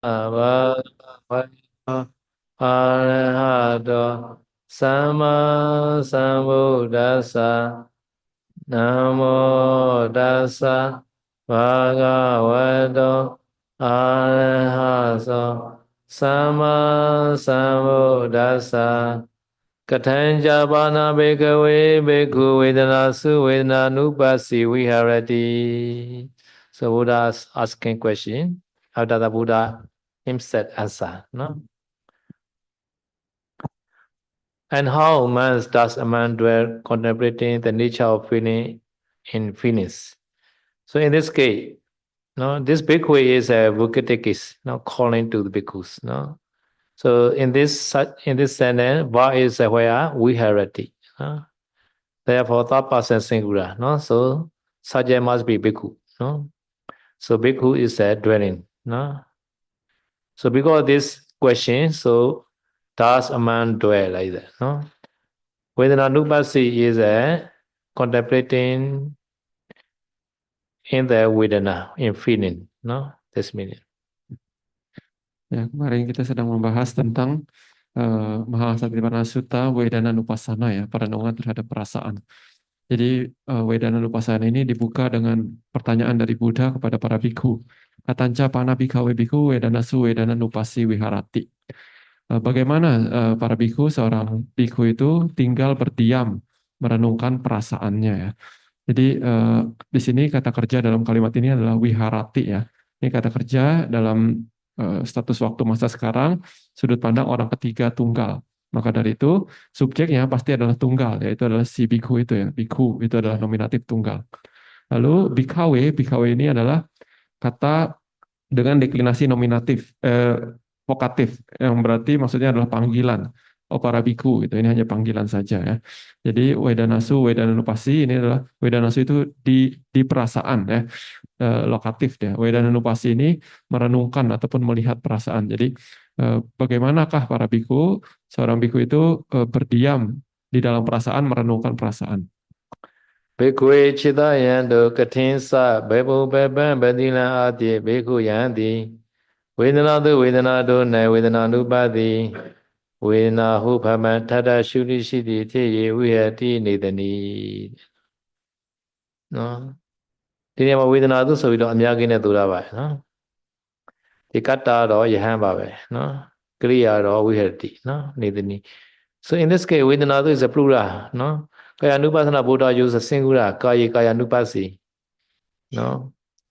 Bhagavato Arahato Sama Sambuddhassa Namo Tassa Bhagavato Arahato Sama Sambuddhassa Katanja Bana Bhikkhave Bhikkhu Vedana Su Vedana Nupasi Viharati. So Buddha is asking question. After the Buddha himself answer. No? And how does a man dwell contemplating the nature of feeling in feelings? So in this case, no, this bhikkhu is a Vukatikis, no, calling to the bhikkhus. No? So in this sentence, va is where viharati. No? Therefore, third person singular. No? So subject must be bhikkhu. No? So bhikkhu is a dwelling. No? So because of this question, so does a man dwell like that? No? Vedananupasi is a contemplating in the Vedana, in feeling. No? This meaning. Ya, kemarin kita sedang membahas tentang Mahasatipatthana Sutta Vedananupasana ya, perenungan terhadap perasaan. Jadi Vedananupasana ini dibuka dengan pertanyaan dari Buddha kepada para bhikkhu. Katanca pana bhikkhave bhikkhu vedanasu vedananupasi viharati. Bagaimana para bhikkhu, seorang bhikkhu itu tinggal berdiam merenungkan perasaannya ya. Jadi di sini kata kerja dalam kalimat ini adalah viharati ya. Ini kata kerja dalam status waktu masa sekarang, sudut pandang orang ketiga tunggal. Maka dari itu subjeknya pasti adalah tunggal, yaitu adalah si bhikkhu itu ya. Bhikkhu itu adalah nominatif tunggal. Lalu bhikkhawe ini adalah kata dengan deklinasi nominatif, vokatif, yang berarti maksudnya adalah panggilan. Oh para biku gitu, ini hanya panggilan saja ya. Jadi wedanasu, wedananupasi ini adalah wedanasu itu di perasaan ya, lokatif ya. Wedananupasi ini merenungkan ataupun melihat perasaan. Jadi bagaimanakah para biku, seorang biku itu berdiam di dalam perasaan, merenungkan perasaan. Bhikkhu Chitta Yanto Katinsa Bebo Beban Badila Adi Bhikkhu Yanti Vedanadu Vedanadu Na Vedananupati Vedanahu Bhaman Tata Shuri Shiti Te Vihati Nidani. No? ဒီနေရာမှာဝေဒနာသုဆိုပြီးတော့အများကြီးနဲ့တူတာပါနော်ဒီကတ္တာတော့ယဟန်ပါပဲနော်ကရိယာတော့ဝိဟရတိနော်နေတနည်း so in this case ဝေဒနာသု is a plural နော်ကာယ ानु ပါစနာဗုဒ္ဓ use a singular ကာယေကာယ ानु ပါစီနော်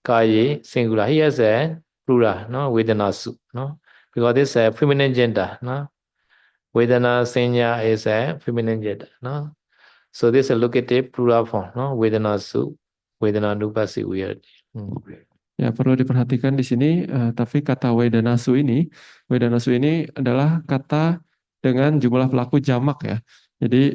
ကာယေ singular he has a plural နော်ဝေဒနာစုနော် because this is a feminine gender နော်ဝေဒနာစဉ္ညာ is a feminine gender နော် so this is a locative plural form နော်ဝေဒနာစုဝေဒနာ ानु ပါစီဝိဟရတိ Ya, perlu diperhatikan di sini, tapi kata wedanasu ini adalah kata dengan jumlah pelaku jamak ya. Jadi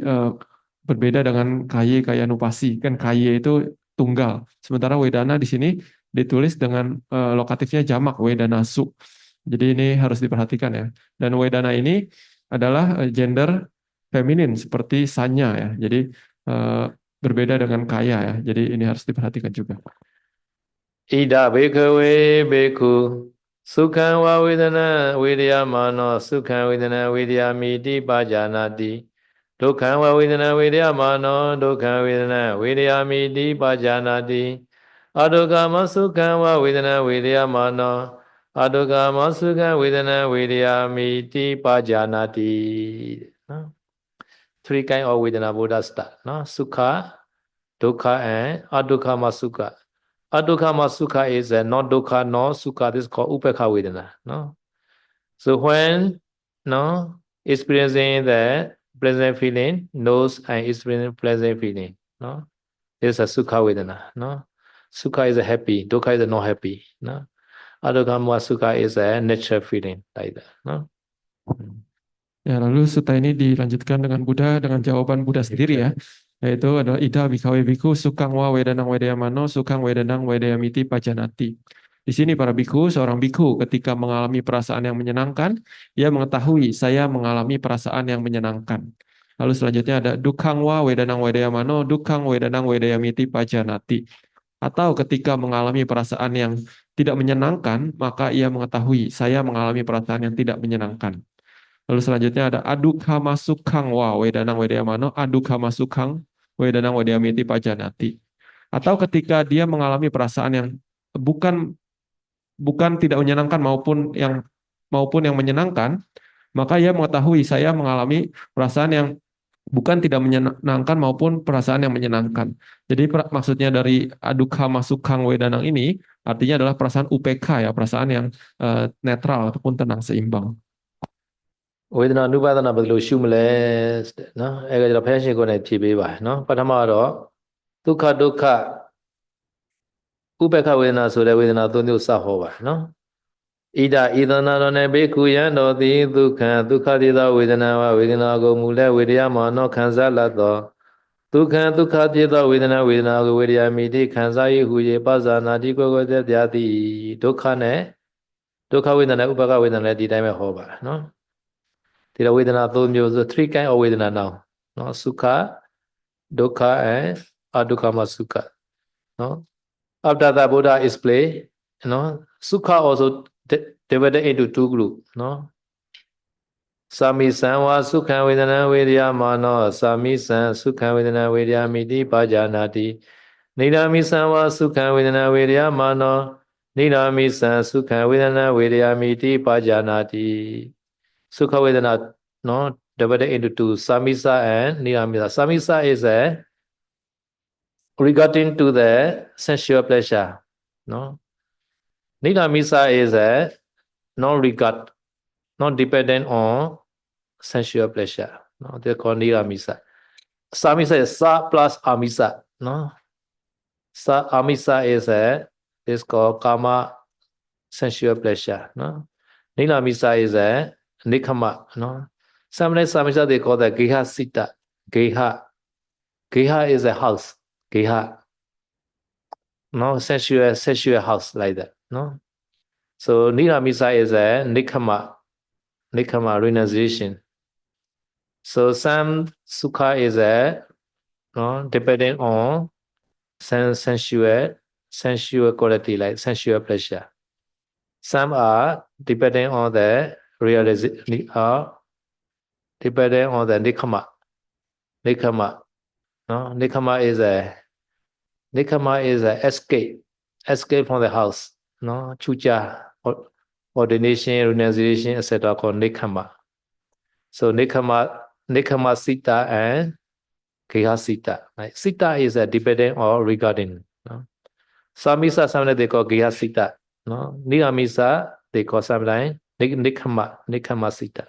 berbeda dengan kaye nupasi, kan kaye itu tunggal. Sementara wedana di sini ditulis dengan lokatifnya jamak, wedanasu. Jadi ini harus diperhatikan ya. Dan wedana ini adalah gender feminin seperti sanya ya. Jadi berbeda dengan kaya ya. Jadi ini harus diperhatikan juga. Ida bhikkhave bhikkhu sukham va vedana vedayamano sukham vedana vedayamiti pajanati dukkham va vedana vedayamano dukkham vedana vedayamiti pajanati adukkhama sukham va vedana vedayamano adukkhama sukham vedana vedayamiti pajanati. Three kind of vedana Buddha start, no? Sukha, dukkha and adukkama sukha. Adukkama sukha is not dukkha nor sukha. This is called upekha vedana. No? So when experiencing the pleasant feeling, knows and experiencing pleasant feeling. No? This is a sukha vedana. No? Sukha is a happy, dukkha is a not happy. No? Adukkama sukha is a natural feeling like that. No? Ya, lalu sutta ini dilanjutkan dengan Buddha dengan jawaban Buddha sendiri ya, yaitu adalah ida bhikkhave bhikkhu sukang wa wedanang wedayamano sukang wedanang wedayamiti pajanati. Di sini para bhikkhu, seorang bhikkhu ketika mengalami perasaan yang menyenangkan, ia mengetahui saya mengalami perasaan yang menyenangkan. Lalu selanjutnya ada dukkang wa wedanang wedayamano dukkang wedanang wedayamiti pajanati. Atau ketika mengalami perasaan yang tidak menyenangkan, maka ia mengetahui saya mengalami perasaan yang tidak menyenangkan. Lalu selanjutnya ada adukha masukang wa wedanang wedayamano adukha masukang wedanang wedayamiti pajanati. Atau ketika dia mengalami perasaan yang bukan bukan tidak menyenangkan maupun yang menyenangkan, maka ia mengetahui saya mengalami perasaan yang bukan tidak menyenangkan maupun perasaan yang menyenangkan. Jadi maksudnya dari adukha masukang wedanang ini artinya adalah perasaan UPK ya, perasaan yang netral ataupun tenang seimbang. ဝေဒနာနုပါဒနာဘယ်လိုရှုမလဲနော်အဲ့ဒါကြတော့ဘုရားရှင်ကိုယ်နဲ့ဖြေပေးပါနော်ပထမတော့ဒုက္ခဒုက္ခဥပေက္ခဝေဒနာဆိုတဲ့ဝေဒနာသုံးမျိုးစဟောပါနော်ဣဒဣဒနာရောနေဘေကုယံတော်သည်ဒုက္ခဒုက္ခတိသောဝေဒနာဝဝေဒနာကိုမူလဲဝေဒယမောနောခံစားလတ်သောဒုက္ခဒုက္ခတိသောဝေဒနာကိုဝေဒယမိတိခံစား၏ဟူ၍ပဇာနာတိကိုယ်သက်ပြသည်ဒုက္ခနဲ့ဒုက္ခဝေဒနာဥပေက္ခဝေဒနာလည်းဒီတိုင်းပဲဟောပါနော်ဒီလိုဝေဒနာသုံးမျိုးဆို three kind of ဝေဒနာnow နော် sukha dukkha and adukkha sukha နော် after that Buddha explain နော် sukha also divided into two group နော် sami sanwa sukha vedana vedayamano sami san sukha vedana vedayamiti pajanati nidami sanwa sukha vedana vedayamano nidami san sukha vedana vedayamiti pajanati Sukha Vedana, no, divided into two, Samisa and Niramisa. Samisa is regarding to the sensual pleasure, no. Niramisa is non-regard, not dependent on sensual pleasure, no. They call Niramisa. Samisa is Sa plus Amisa, no. Sa Amisa is called Kama sensual pleasure, no. Niramisa is Nikama, no. Some Samisa they call that Geha Sita. Geha is a house. Geha. No, sensual house like that. No. So Niramisa is a Nikama renunciation. So some Sukha is depending on sensual quality like sensual pleasure. Some are depending on the depending on the nikama. No, nikama is a escape from the house. No, chucha, ordination, renunciation, etc. called nikama. So nikama sita and geha sita. Right? Sita is a dependent or regarding. No? Samisa sometimes they call geha sita. No, niramisa they call sometimes nikama sita.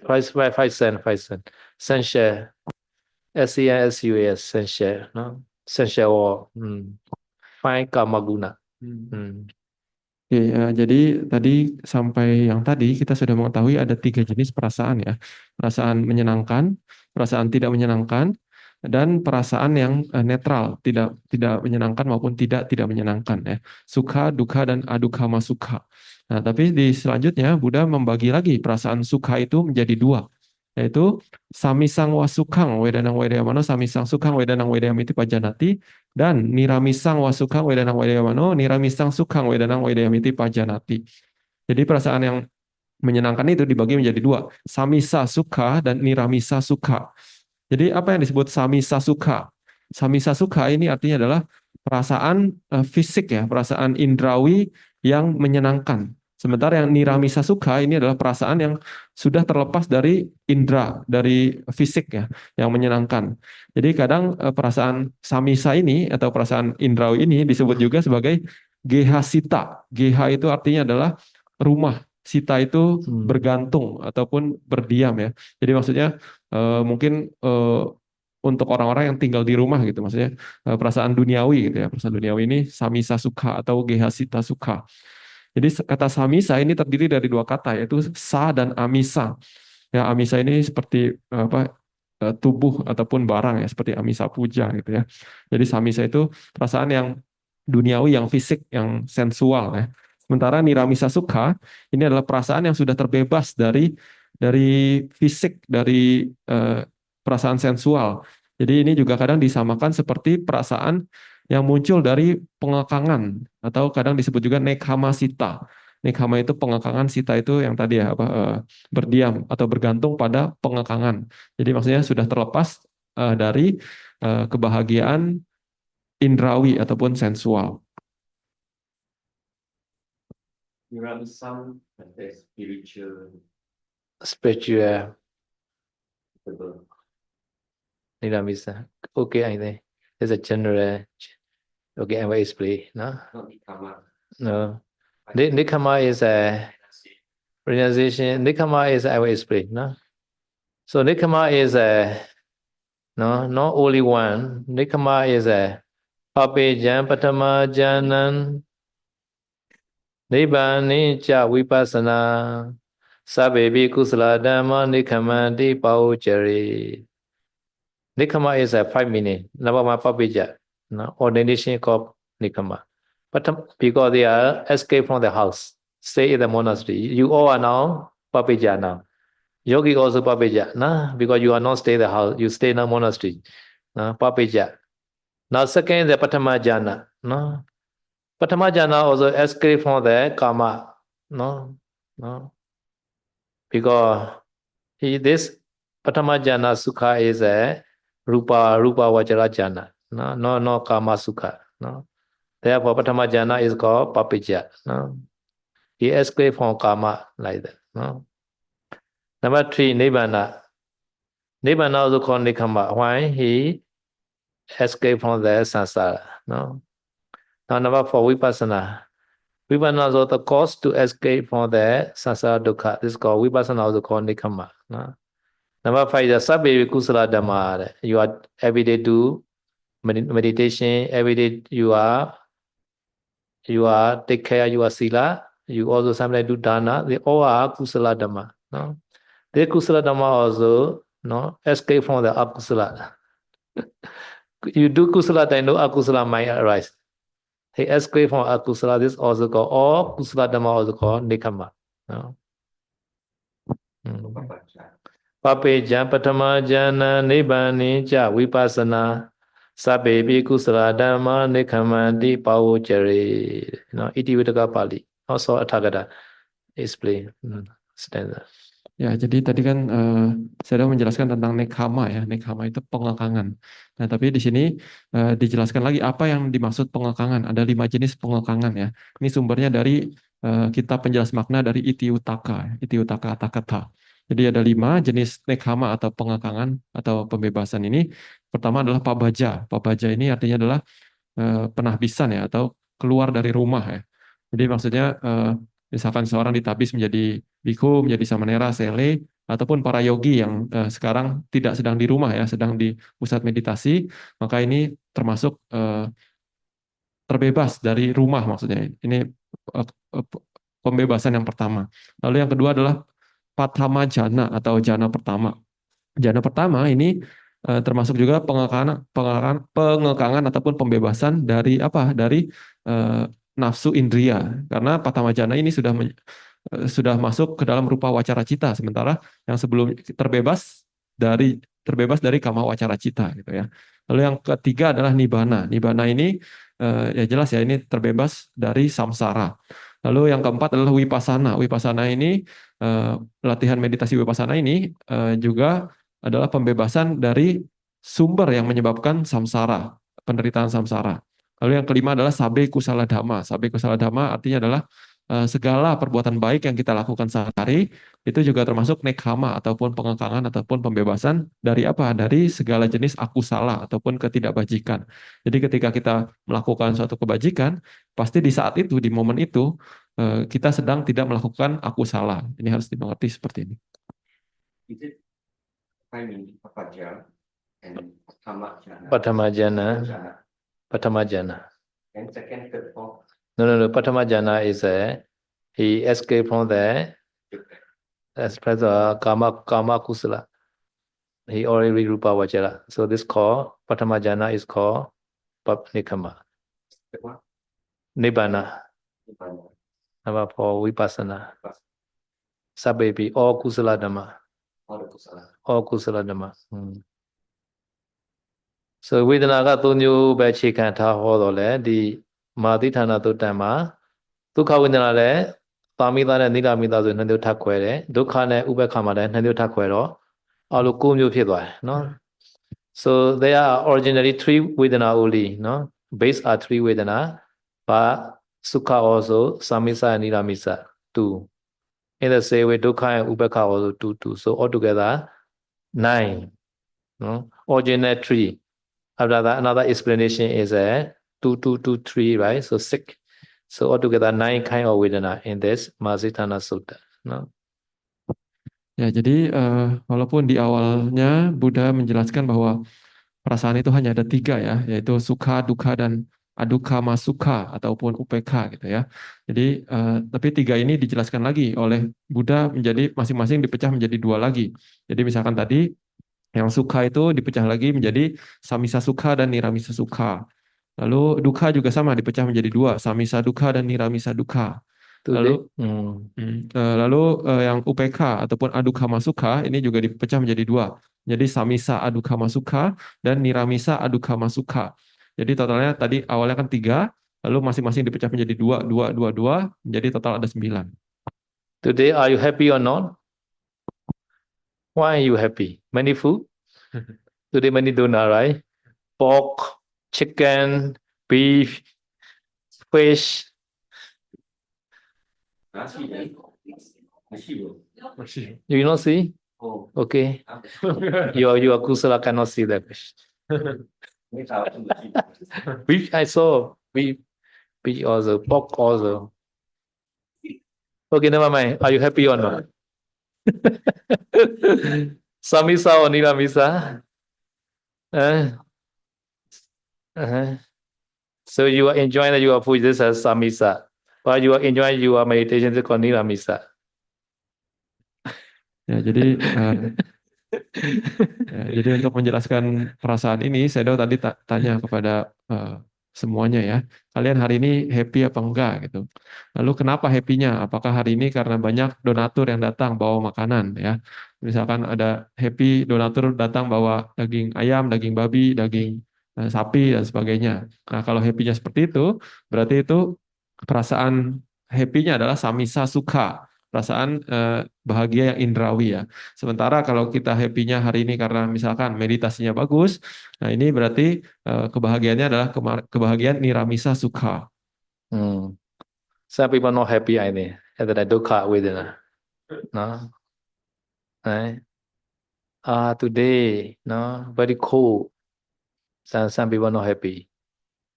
Five cent. Sensual. SENSUAS sensual. No? Sensual or fine kamaguna. Oke, jadi tadi sampai yang tadi kita sudah mengetahui ada 3 jenis perasaan ya. Perasaan menyenangkan, perasaan tidak menyenangkan, dan perasaan yang netral, tidak menyenangkan maupun tidak menyenangkan ya. Sukha, dukkha, dan adukha masukha. Nah, tapi di selanjutnya Buddha membagi lagi perasaan sukha itu menjadi 2, yaitu samisang wasukang wedanang wedayamano samisang sukang wedanang wedayamiti pajanati, dan niramisang wasukang wedanang wedayamano niramisang sukang wedanang wedayamiti pajanati. Jadi perasaan yang menyenangkan itu dibagi menjadi 2, samisa sukha dan niramisa sukha. Jadi apa yang disebut samisa sukha? Samisa sukha ini artinya adalah perasaan fisik ya, perasaan indrawi yang menyenangkan. Sementara yang niramisa sukha ini adalah perasaan yang sudah terlepas dari indra, dari fisik ya, yang menyenangkan. Jadi kadang perasaan samisa ini atau perasaan indrawi ini disebut juga sebagai geha sita. Geha itu artinya adalah rumah. Sita itu bergantung ataupun berdiam ya. Jadi maksudnya mungkin untuk orang-orang yang tinggal di rumah gitu, maksudnya perasaan duniawi gitu ya. Perasaan duniawi ini samisa sukha atau geha sita sukha. Jadi kata samisa ini terdiri dari 2 kata, yaitu sa dan amisa. Ya, amisa ini seperti tubuh ataupun barang ya, seperti amisa puja gitu ya. Jadi samisa itu perasaan yang duniawi, yang fisik, yang sensual ya. Sementara niramisa sukha ini adalah perasaan yang sudah terbebas dari fisik, dari perasaan sensual. Jadi ini juga kadang disamakan seperti perasaan yang muncul dari pengekangan atau kadang disebut juga nekhama sita. Nekhama itu pengekangan, sita itu yang tadi ya berdiam atau bergantung pada pengekangan. Jadi maksudnya sudah terlepas dari kebahagiaan indrawi ataupun sensual. Spiritual. Niramisa. Okay, I think it's a general. Okay, I will explain. No. No. Nikama is a realization. Nikama is I will explain. No. So Nikama is a not only one. Nikama is a Papejan Patama Janan Nibbani Cha Vipassana Sabbebi Kusala Dhamma Nikhamanti Pauchari. Nikama is a 5 minutes. Number one Papeja. No, ordination called Nikama. Because they are escape from the house, stay in the monastery. You all are now Papeja now. Yogi also Papeja, nah, because you are not stay in the house, you stay in the monastery. Nah, Papeja. Now second the Patamajana. No. Patamajana also escape from the karma. No. No. Because this Patamajana Sukha is a Rupa Vajra Jana. No karma Sukha. No. Therefore Patamajana is called Papeja. No. He escape from karma like that. No. Number 3, Nibbana. Nibbana also called Nikama. Why? He escape from the samsara. No. Now number 4, Vipassana. Vipassana also the cause to escape from the samsara dukkha. This is called Vipassana also called Nikama. No. Number 5 is Sabbe Kusala Dhamma. You are everyday do meditation, everyday you are take care your sila, you also sometimes do dana, they all are Kusala Dhamma. No. The Kusala Dhamma also escape from the akusala. You do kusala, then no akusala might arise. He escape from akusala. This also called all kusala dhamma also called nikama. No? Papeja patama jana nibbani cha vipassana sabbebi kusala dhamma nikhamanti pauchare. Iti Vitaka Pali. Also Athagata explain stanza. Ya, jadi tadi kan saya sudah menjelaskan tentang nekhama ya. Nekhama itu pengekangan. Nah, tapi di sini dijelaskan lagi apa yang dimaksud pengekangan. Ada 5 jenis pengekangan ya. Ini sumbernya dari kitab penjelas makna dari Iti Utaka Atakatha. Jadi ada 5 jenis nekhama atau pengekangan atau pembebasan ini. Pertama adalah pabaja. Pabaja ini artinya adalah penahbisan ya atau keluar dari rumah ya. Jadi maksudnya misalkan seorang ditabis menjadi bhikkhu, menjadi samanera, sele, ataupun para yogi yang sekarang tidak sedang di rumah ya, sedang di pusat meditasi, maka ini termasuk terbebas dari rumah maksudnya. Ini pembebasan yang pertama. Lalu yang kedua adalah patama jana atau jana pertama. Jana pertama ini termasuk juga pengekangan ataupun pembebasan dari apa? Dari nafsu indria. Karena patama jana ini sudah masuk ke dalam rupa wacara cita, sementara yang sebelum terbebas dari kama wacara cita gitu ya. Lalu yang ketiga adalah nibbana. Nibbana ini ya jelas ya ini terbebas dari samsara. Lalu yang keempat adalah vipassana. Vipassana ini latihan meditasi vipassana ini juga adalah pembebasan dari sumber yang menyebabkan samsara, penderitaan samsara. Lalu yang kelima adalah sabbe kusala dhamma. Sabbe kusala dhamma artinya adalah segala perbuatan baik yang kita lakukan sehari itu juga termasuk nekhama ataupun pengekangan ataupun pembebasan dari apa? Dari segala jenis akusala ataupun ketidakbajikan. Jadi ketika kita melakukan suatu kebajikan, pasti di saat itu, di momen itu, kita sedang tidak melakukan akusala. Ini harus dimengerti seperti ini. Patamajana. And second, No. Patamajana is he escaped from the karma kusala. He already read Rupa Vajra. So this called Patamajana is called Nikama. Nibbana. Number 4, Vipassana. Sabbebi, all kusala dhamma. All kusala dhamma. so ဝေဒနာက၃မျိုးပဲခြေခံထားဟောတော့လေဒီမာတိဌာနသုတ်တံမှာဒုက္ခဝေဒနာလည်းပါမိသားနဲ့နိဂမိသားဆို2မျိုးထပ်ခွဲတယ်ဒုက္ခနဲ့ဥပ္ပခါမှာလည်း2မျိုးထပ်ခွဲတော့အော်လို့9မျိုးဖြစ်သွားတယ်နော် so there are originally 3 vedana only နော် base are 3 vedana but sukha also samisa and niramisa 2 in the same way dukkha and upekkha also 2 so altogether 9 no original 3 after that another explanation is a 2 right so 6 so altogether 9 kind of vedana in this Masitana Sutta no Ya, jadi walaupun di awalnya Buddha menjelaskan bahwa perasaan itu hanya ada 3 ya, yaitu sukha, dukkha, dan adukha masukha ataupun upekha gitu ya. Jadi tapi 3 ini dijelaskan lagi oleh Buddha menjadi masing-masing dipecah menjadi 2 lagi. Jadi misalkan tadi yang sukha itu dipecah lagi menjadi samisa sukha dan niramisa sukha. Lalu dukkha juga sama dipecah menjadi 2, samisa dukkha dan niramisa dukkha. Lalu lalu yang UPK ataupun adukha masukha ini juga dipecah menjadi 2. Jadi samisa adukha masukha dan niramisa adukha masukha. Jadi totalnya tadi awalnya kan 3, lalu masing-masing dipecah menjadi 2, 2, 2, 2, jadi total ada 9. Today are you happy or not? Why are you happy? Many food? Today many donor, right? Pork, chicken, beef, fish. You not see? Okay. Your kusala cannot see that fish. Beef I saw. Beef also. Pork also. Okay, never mind. Are you happy or not? Samisa or niramisa? So you are enjoying your food. This is samisa. While you are enjoying your meditation, this is called niramisa. Ya, jadi jadi untuk menjelaskan perasaan ini, saya tadi tanya kepada semuanya ya, kalian hari ini happy apa enggak gitu. Lalu kenapa happy-nya? Apakah hari ini karena banyak donatur yang datang bawa makanan ya? Misalkan ada happy donatur datang bawa daging ayam, daging babi, daging sapi dan sebagainya. Nah, kalau happy-nya seperti itu, berarti itu perasaan happy-nya adalah samisa sukha, perasaan bahagia yang indrawi ya. Sementara kalau kita happy-nya hari ini karena misalkan meditasinya bagus, nah ini berarti kebahagiaannya adalah kebahagiaan niramisa sukha. Some people not happy I think. That dukkha vedana. No. Today, no, very cold. Some people not happy.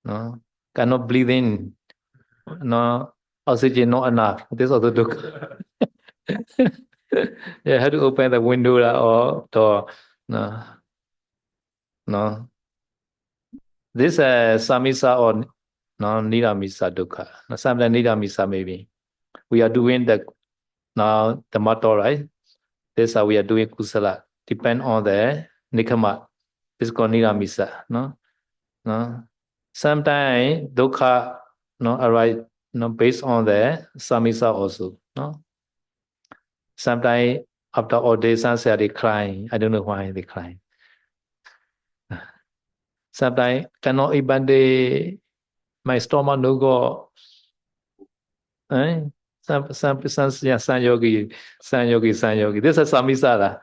No, cannot breathe in. No, oxygen not enough. This is also dukkha. Yeah, have to open the window or door. No, no. This samisa or no niramisa dukkha. No, sometimes niramisa maybe. We are doing the now the motto, right? This is how we are doing kusala. Depend on the nikama. This is called niramisa. No. Sometimes dukkha arise based on the samisa also. No. Sometimes after all day sunset they cry. I don't know why they cry. Sometimes cannot even my stomach no go. Some yogi. This is samisa.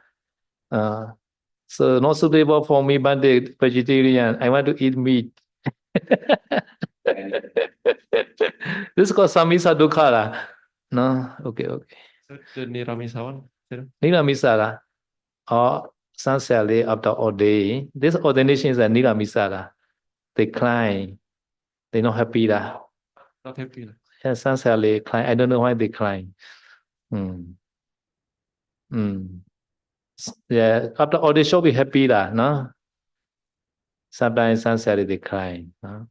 So not suitable for me, but the vegetarian. I want to eat meat. This is called samisa dukkha. No, okay. So niramisawan? Niramisa. Sunset after all day. This ordination is a niramisa. They cry. They not happy. Not happy. Yeah, sunset cry. I don't know why they cry. Yeah, after all they should be happy no? Sometimes sunset they cry. No?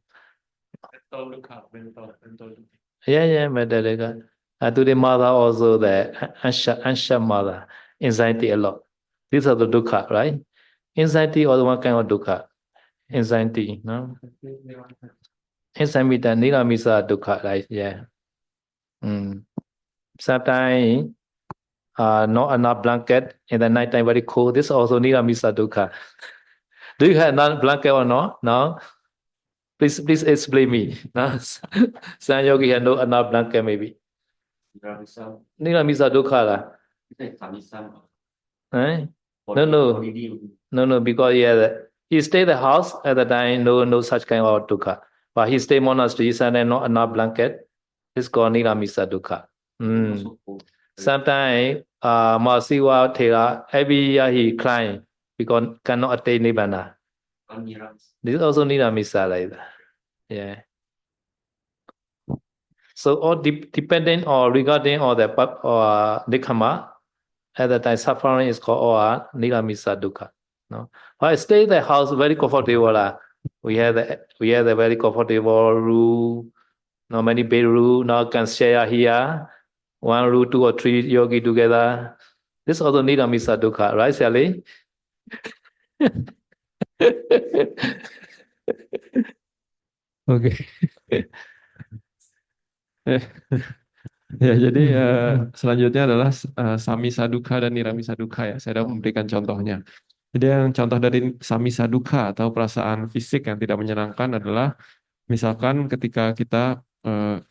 Yeah, mental. To the mother also the ansha mother, anxiety a lot. These are the dukkha, right? Anxiety or one kind of dukkha. Anxiety, no? Anxiety, niramisa dukkha, right? Yeah. Sometimes not enough blanket in the night time very cold. This also niramisa dukkha. Do you have another blanket or not? No. Please explain me. No. San Yogi had no another blanket maybe. Niramisa dukkha la. Eh? No, because he stay the house at the time, no such kind of dukkha. But he stay monastery, and not enough blanket. It's called Niramisa dukkha. Sometimes Masiwa Thera, every year he crying because cannot attain Nibbana. This is also Niramisa like that. Yeah. So all depending or regarding all the or Nikama, at the time suffering is called or Niramisa dukkha. No, I stay in the house very comfortable. We have the very comfortable room. No many bedroom. Now can share here. One room, 2 or 3 yogi together. This also Niramisa dukkha, right, Sally? Oke. Ya, jadi selanjutnya adalah Sami Saduka dan Nirami Saduka ya. Saya sudah memberikan contohnya. Jadi yang contoh dari Sami Saduka atau perasaan fisik yang tidak menyenangkan adalah misalkan ketika kita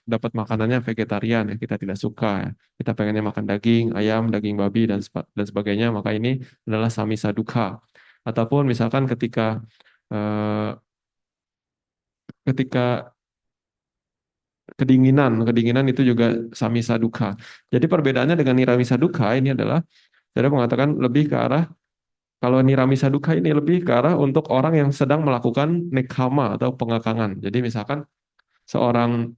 dapat makanannya vegetarian ya, kita tidak suka ya. Kita pengennya makan daging, ayam, daging babi dan sebagainya, maka ini adalah Sami Saduka. Ataupun misalkan ketika kedinginan itu juga samisa dukkha. Jadi perbedaannya dengan niramisa dukkha ini adalah saya mengatakan lebih ke arah, kalau niramisa dukkha ini lebih ke arah untuk orang yang sedang melakukan nekkhamma atau pengakangan. Jadi misalkan seorang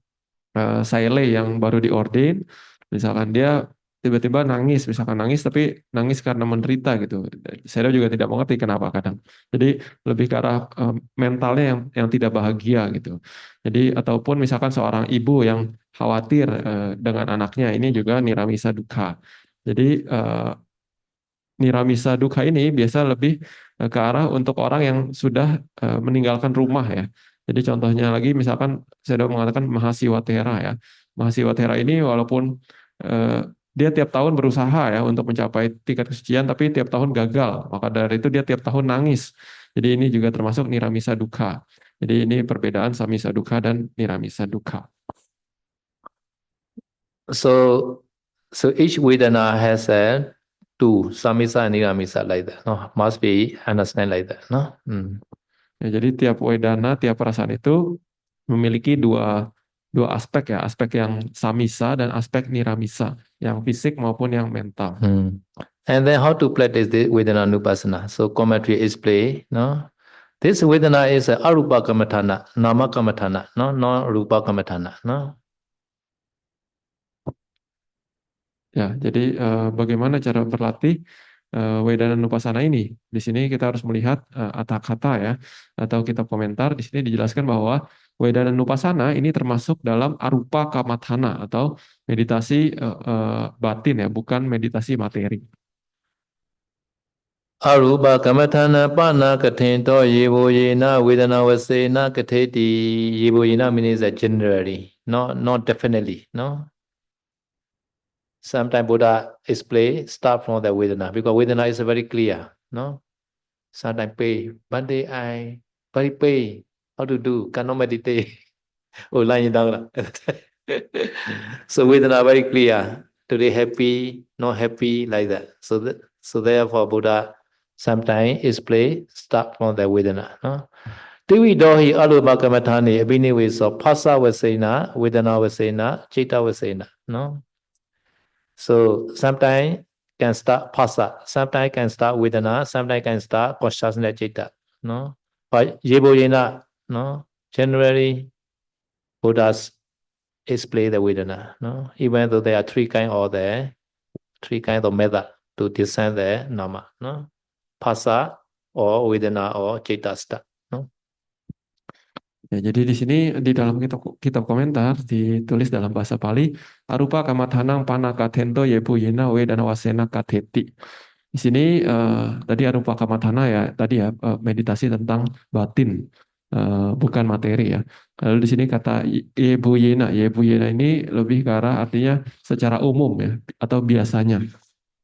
saile yang baru diordin, misalkan dia tiba-tiba nangis, misalkan nangis tapi nangis karena menderita gitu. Saya juga tidak mengerti kenapa kadang. Jadi lebih ke arah mentalnya yang tidak bahagia gitu. Jadi ataupun misalkan seorang ibu yang khawatir dengan anaknya, ini juga niramisa dukkha. Jadi niramisa dukkha ini biasa lebih ke arah untuk orang yang sudah meninggalkan rumah ya. Jadi contohnya lagi misalkan saya sudah mengatakan Mahasiwatera ya. Mahasiwatera ini walaupun dia tiap tahun berusaha ya untuk mencapai tingkat kesucian, tapi tiap tahun gagal. Maka dari itu dia tiap tahun nangis. Jadi ini juga termasuk niramisa dukkha. Jadi ini perbedaan samisa dukkha dan niramisa dukkha. So each Vedana has a two samisa and niramisa like that. No, must be understand like that. No. Ya, jadi tiap wedana, tiap perasaan itu memiliki dua aspek ya, aspek yang samisa dan aspek niramisa, yang fisik maupun yang mental. And then how to practice the Vedana Nupassana? So commentary explain, no? This Vedana is a arupa kamathana, nama kamathana, no, non rupa kamathana, no? Ya, jadi bagaimana cara berlatih Wedana Nupassana ini? Di sini kita harus melihat kata-kata ya, atau kitab komentar. Di sini dijelaskan bahwa Wedana Nupassana ini termasuk dalam arupa kamathana atau meditasi batin ya, bukan meditasi materi. Arupa kamathana pana kathinto yebo yena vedana vasena katheti. Yebo yena means that generally, not definitely, no? Sometimes Buddha explain start from the Vedana because Vedana is very clear, no? Sometimes pay, one day I very pay, how to do, cannot meditate. Oh, lying down. So Vedana very clear. Today happy, not happy, like that. So therefore Buddha sometimes explain start from the Vedana, no? Tivi dohi arupa kamathani abhinive so phasa vasena, Vedana vasena, Citta vasena, no? So sometimes can start phasa, sometimes can start vedana, sometimes can start consciousness citta, no? But yeboyena, no? Generally, Buddhas explain the vedana, no? Even though there are three kinds of method to discern the nama, no? Phasa or vedana or citta start, no? Ya, jadi di sini di dalam kitab komentar ditulis dalam bahasa Pali, arupa kamathanang panakathento yepu yena wedana wasena katheti. Di sini tadi arupa kamathana ya, tadi ya meditasi tentang batin, bukan materi ya. Lalu di sini kata yepu yena ini lebih ke arah artinya secara umum ya, atau biasanya.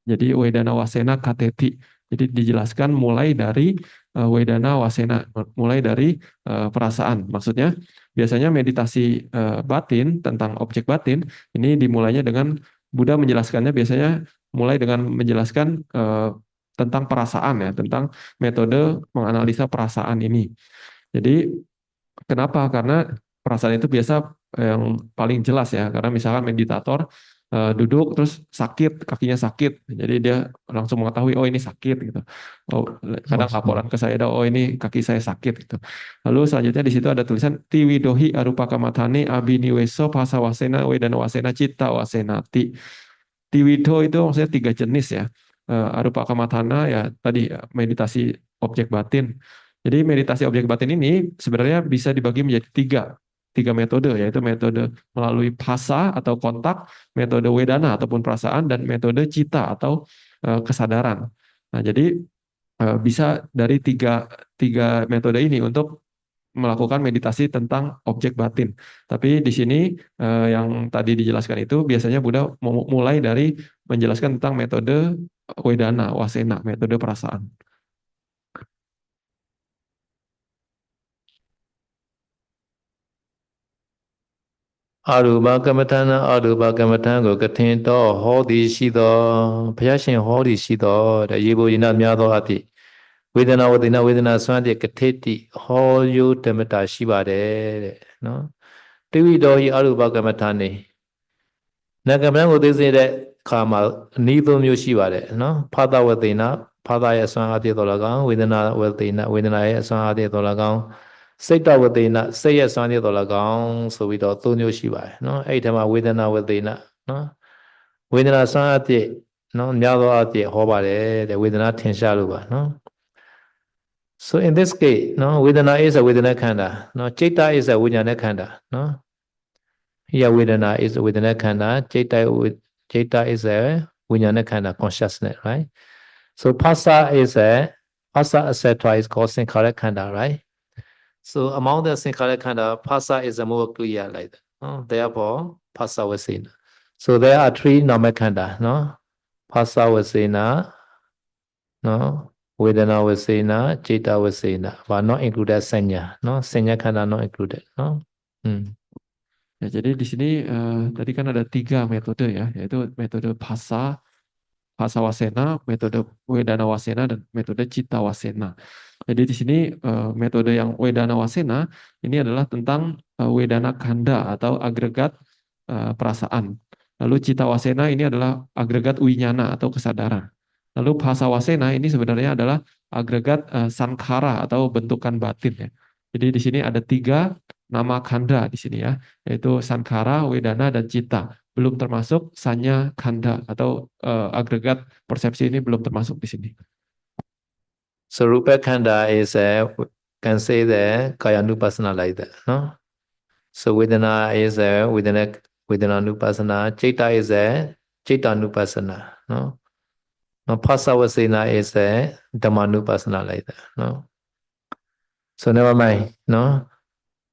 Jadi wedana wasena katheti. Jadi dijelaskan mulai dari Wedana Wasena, mulai dari perasaan. Maksudnya biasanya meditasi batin tentang objek batin ini dimulainya dengan Buddha menjelaskannya biasanya mulai dengan menjelaskan tentang perasaan ya, tentang metode menganalisa perasaan ini. Jadi kenapa? Karena perasaan itu biasa yang paling jelas ya, karena misalkan meditator duduk terus sakit, kakinya sakit, jadi dia langsung mengetahui oh ini sakit gitu. Oh, kadang laporan ke saya, oh ini kaki saya sakit gitu. Lalu selanjutnya di situ ada tulisan Tiwidohi arupa kamatane abiniweso pasawasena wedana wasena citta wasenati. Tiwido itu maksudnya 3 jenis ya. Arupa kamatana ya tadi meditasi objek batin. Jadi meditasi objek batin ini sebenarnya bisa dibagi menjadi tiga metode, yaitu metode melalui phasa atau kontak, metode wedana ataupun perasaan, dan metode cita atau kesadaran. Nah, jadi bisa dari tiga metode ini untuk melakukan meditasi tentang objek batin. Tapi di sini yang tadi dijelaskan itu biasanya Buddha mulai dari menjelaskan tentang metode wedana, wasena, metode perasaan. Arupa Kamatana Arupa Kamatan ကိုကထင်တော့ဟောသည်ရှိသောဘုရားရှင်ဟောသည်ရှိသောတဲ့ရေပေါ်ရဏများသောအသည့်ဝေဒနာဝေဒနာဝေဒနာစွမ်းတဲ့ကထိတိဟောယုဓမ္မတာရှိပါတယ်တဲ့နော်တိဝိတော်ဤအရူပကမ္မထာနေနာကမ္မကိုသိစေတဲ့အခါမှာအနည်းသုံးမျိုးရှိပါတယ်နော်ဖာသဝတေနဖာသရဲ့အစွမ်းအားဖြင့်တော်၎င်းဝေဒနာဝတေနဝေဒနာရဲ့အစွမ်းအားဖြင့်တော်၎င်းစိတ်တဝတေနစိတ်ရဲ့စွမ်းဖြင့်တော်၎င်းဆိုပြီးတော့သုံးမျိုးရှိပါတယ်နော်အဲ့ဒီထဲမှာဝေဒနာဝတေနနော်ဝေဒနာစွမ်းအားဖြင့်နော်များသောအားဖြင့်ဟောပါတယ်တဲ့ဝေဒနာထင်ရှားလို့ပါနော် So in this case no Vedana is a Vedana khanda no Citta is a Vijnana khanda no Here Vedana is a Vedana khanda Citta is a Vijnana khanda consciousness right so Phassa is a Phassa etc is called Sankhara khanda right so among the Sankhara khanda Phassa is a more clear like that no? Therefore Phassa Vasena so there are 3 normal khanda no Phassa Vasena no Vedana Vasena, Citta Vasena, but not included Sanya, no? Sanya Khanda not included, no? Ya, jadi di sini tadi kan ada 3 metode ya, yaitu metode phasa, phasa wasena, metode wedana wasena, dan metode citta wasena. Jadi di sini metode yang wedana wasena ini adalah tentang wedana khanda atau agregat perasaan. Lalu citta wasena ini adalah agregat winyana atau kesadaran. Lalu phasa wasena ini sebenarnya adalah agregat sankhara atau bentukan batin ya. Jadi di sini ada 3 nama khanda di sini ya, yaitu sankhara, wedana, dan citta. Belum termasuk sanya khanda atau agregat persepsi ini belum termasuk di sini. So Rupa Khanda is can say the Kayanupassana like that, no? So Vedana is a Vedananupassana, Citta is a Cittanupassana, no? No, Phassa Vasena is a Dhammanupassana like that, no? So never mind, no?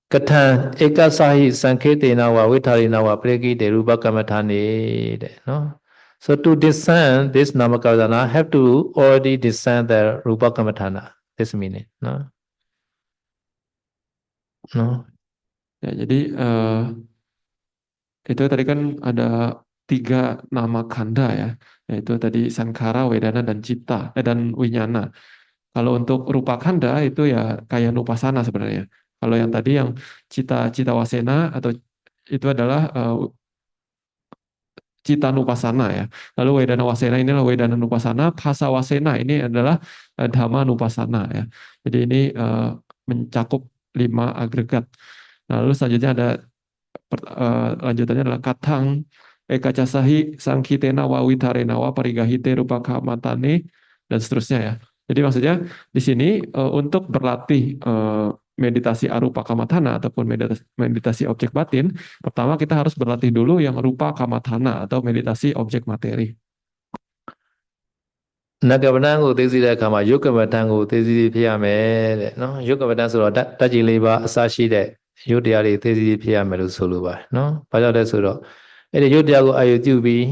Katan Ekasahi Sanketena wa Vitharina wa Prekite Rupa Kamathani, no? So to discern this Namakavadana, have to already discern the Rupa Kamathana, this meaning, no? No? Ya, jadi itu tadi kan ada 3 nama khanda ya, yaitu tadi sankhara, wedana, dan citta dan winyana. Kalau untuk rupa khanda itu ya kayak nupasana sebenarnya. Kalau yang tadi yang cita wasena atau itu adalah cita nupasana ya. Lalu wedana wasena inilah wedana nupasana, phasa wasena ini adalah dhamma nupasana ya. Jadi ini mencakup 5 agregat. Nah, lalu selanjutnya ada lanjutannya adalah katang ekacasahi sangkitena wa witarena wa parigahite rupa kamatane, dan seterusnya ya. Jadi maksudnya di sini untuk berlatih meditasi arupa kamatana ataupun meditasi objek batin, pertama kita harus berlatih dulu yang rupa kamatana atau meditasi objek materi. နဂဗဒံကိုသိသိတဲ့အခါမှာယုတ်ကမတံကိုသိသိဖြစ်ရမယ်တဲ့နော်ယုတ်ကမတံဆိုတော့တတ်ကြည်လေးပါအစရှိတဲ့ယုတ်တရားတွေသိသိဖြစ်ရမယ်လို့ဆိုလိုပါတယ်နော်ဘာကြောင့်လဲဆိုတော့အဲ့ဒီယုတ်တရားကိုအာရုံပြုပြီး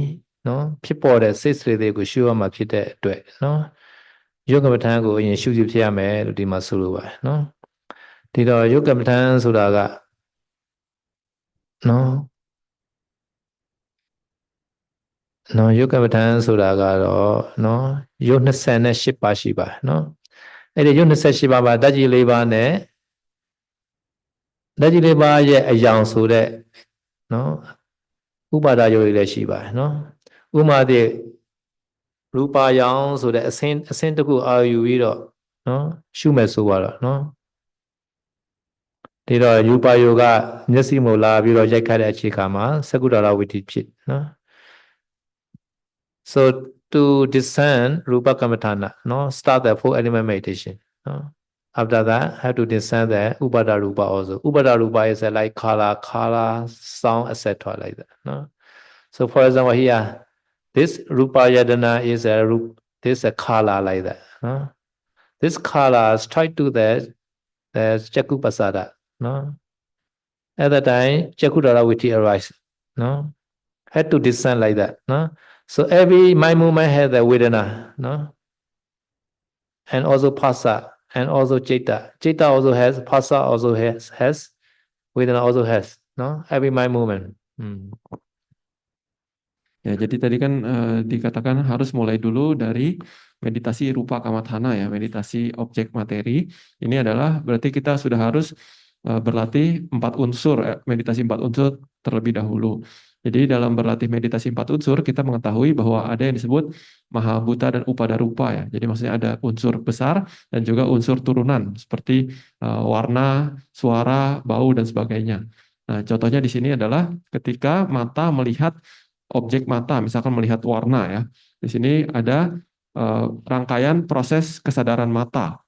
နော်ဖြစ်ပေါ်တဲ့စိတ်စရိတ်တွေကိုရှုရမှာဖြစ်တဲ့အတွက်နော် ယုတ်ကမ္မထံကိုအရင်ရှုစီဖြစ်ရမယ်လို့ဒီမှာဆိုလိုပါတယ်နော်ဒီတော့ယုတ်ကမ္မထံဆိုတာကနော်ယုတ်ကမ္မထံဆိုတာကတော့နော်ယုတ်28ပါးရှိပါနော်အဲ့ဒီယုတ်28ပါးပါဓာတ်ကြီး4ပါးနဲ့ဓာတ်ကြီး4ပါးရဲ့အယောင်ဆိုတဲ့နော်ဥပါဒယုတ်တွေလည်းရှိပါတယ်နော်ဥမာတိရူပါယောင်ဆိုတဲ့အဆင့်တစ်ခုအာယူပြီးတော့နော်ရှုမယ်ဆိုပါတော့နော်ဒီတော့ရူပါယောကမျက်စိမို့လာပြီးတော့ရိုက်ခတ်တဲ့အခြေခါမှာသက္ကုတ္တရဝိတ္တိဖြစ်နော် so to discern rupa kammatthana no start the four element meditation no after that have to discern the upada rupa also upada rupa is like color sound etc like that no so for example here this rupa yadana is a this a color like that no this color is tied to the chakku pasada no at that time chakku dara vitti arise no had to discern like that no so every mind movement has the vedana no and also phassa and also citta citta also has phassa also has vedana also has no every mind movement Ya, jadi tadi kan dikatakan harus mulai dulu dari meditasi rupa kammatthana ya, meditasi objek materi. Ini adalah berarti kita sudah harus berlatih 4 unsur, meditasi 4 unsur terlebih dahulu. Jadi dalam berlatih meditasi 4 unsur kita mengetahui bahwa ada yang disebut mahabhuta dan upada rupa ya. Jadi maksudnya ada unsur besar dan juga unsur turunan seperti warna, suara, bau dan sebagainya. Nah, contohnya di sini adalah ketika mata melihat objek mata, misalkan melihat warna ya. Di sini ada rangkaian proses kesadaran mata.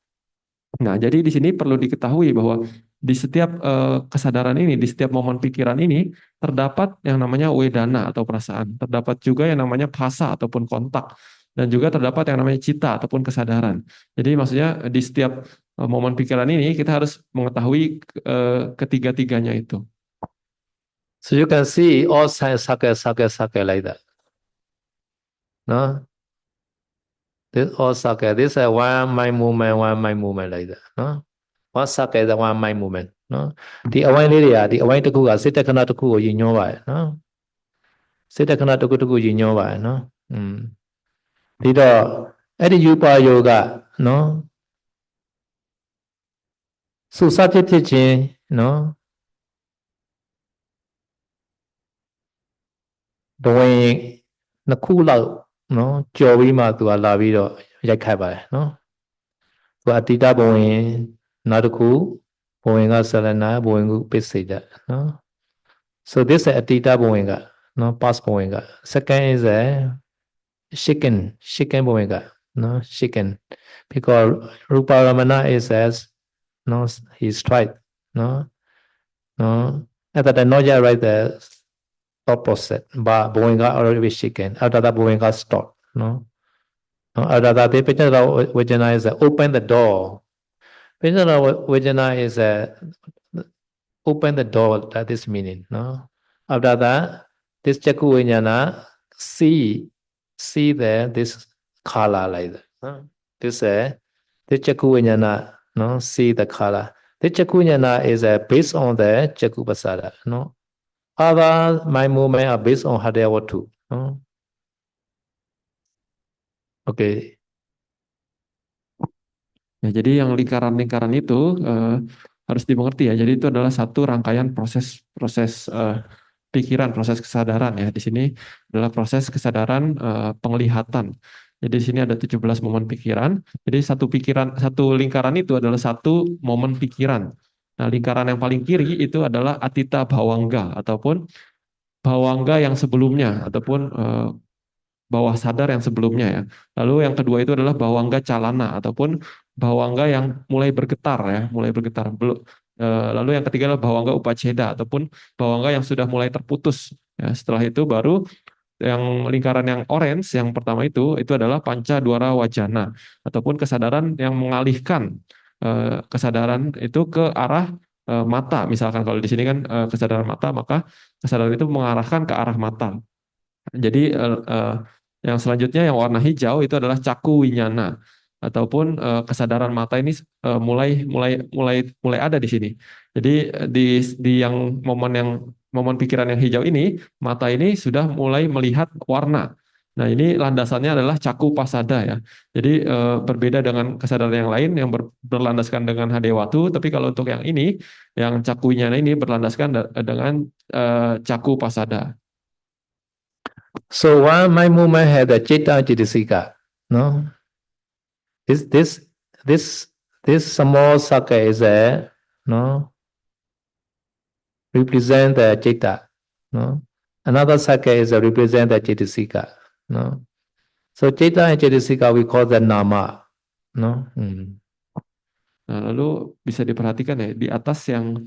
Nah, jadi di sini perlu diketahui bahwa di setiap kesadaran ini, di setiap momen pikiran ini terdapat yang namanya wedana atau perasaan, terdapat juga yang namanya phassa ataupun kontak, dan juga terdapat yang namanya citta ataupun kesadaran. Jadi maksudnya di setiap momen pikiran ini kita harus mengetahui ketiga-tiganya itu. So you can see all signs circle like that. No? This all circle. This is one mind movement like that. No? One circle is one mind movement. No? The away area, the away to go, sit a cannot go, you know why. No? Sit a cannot go, you know why. No? The Eddie Yupa Yoga. No? So such a teaching, no? ဘဝင်နှစ်ခုလောက်နော်ကြော်ပြီးမှသူကလာပြီးတော့ရိုက်ခတ်ပါတယ်နော်သူကအတိတဘဝင်နောက်တစ်ခုဘဝင်ကဆလနာဘဝင်ကပစ္စေတနော် so this is အတိတဘဝင်ကနော် past ဘဝင်က second is a chicken ဘဝင်ကနော် chicken because Rupa Ramana is as no he strike no at that time not yet right there opposite but Boeing already shaken after that Boeing stop no after that the Pichanara Vajana is open the door Pichanara Vajana is open the door that is meaning no after that this Chakku Vijnana see there this color like that no? This Chakku Vijnana no see the color this Chakku Vijnana is based on the Chakku Pasada no other my movement are based on Hadaya Wattu. Okay. Ya, jadi yang lingkaran-lingkaran itu harus dimengerti ya. Jadi itu adalah satu rangkaian proses pikiran, proses kesadaran ya. Di sini adalah proses kesadaran penglihatan. Jadi di sini ada 17 momen pikiran. Jadi satu lingkaran itu adalah satu momen pikiran. Nah, lingkaran yang paling kiri itu adalah atita bhawangga ataupun bhawangga yang sebelumnya ataupun bawah sadar yang sebelumnya ya. Lalu yang kedua itu adalah bhawangga calana ataupun bhawangga yang mulai bergetar ya, mulai bergetar. Lalu yang ketiga adalah bhawangga upaceda ataupun bhawangga yang sudah mulai terputus. Ya, setelah itu baru yang lingkaran yang orange yang pertama itu adalah panca dwara wajana ataupun kesadaran yang mengalihkan kesadaran itu ke arah mata. Misalkan kalau di sini kan kesadaran mata, maka kesadaran itu mengarahkan ke arah mata. Jadi yang selanjutnya yang warna hijau itu adalah caku winyana. ataupun kesadaran mata ini mulai mulai mulai mulai ada di sini. Jadi di momen pikiran yang hijau ini, mata ini sudah mulai melihat warna. Nah, ini landasannya adalah caku pasada ya. Jadi berbeda dengan kesadaran yang lain yang berlandaskan dengan hadewatu, tapi kalau untuk yang ini, yang cakunya ini berlandaskan dengan caku pasada. So one mind movement had the Chitta Chitisika. No? This this this small circle is a represent the Chitta. No? Another circle is a represent the Chitisika. No? So Chitta and Chitisika we call the nama. No? Nah, lalu bisa diperhatikan ya, di atas yang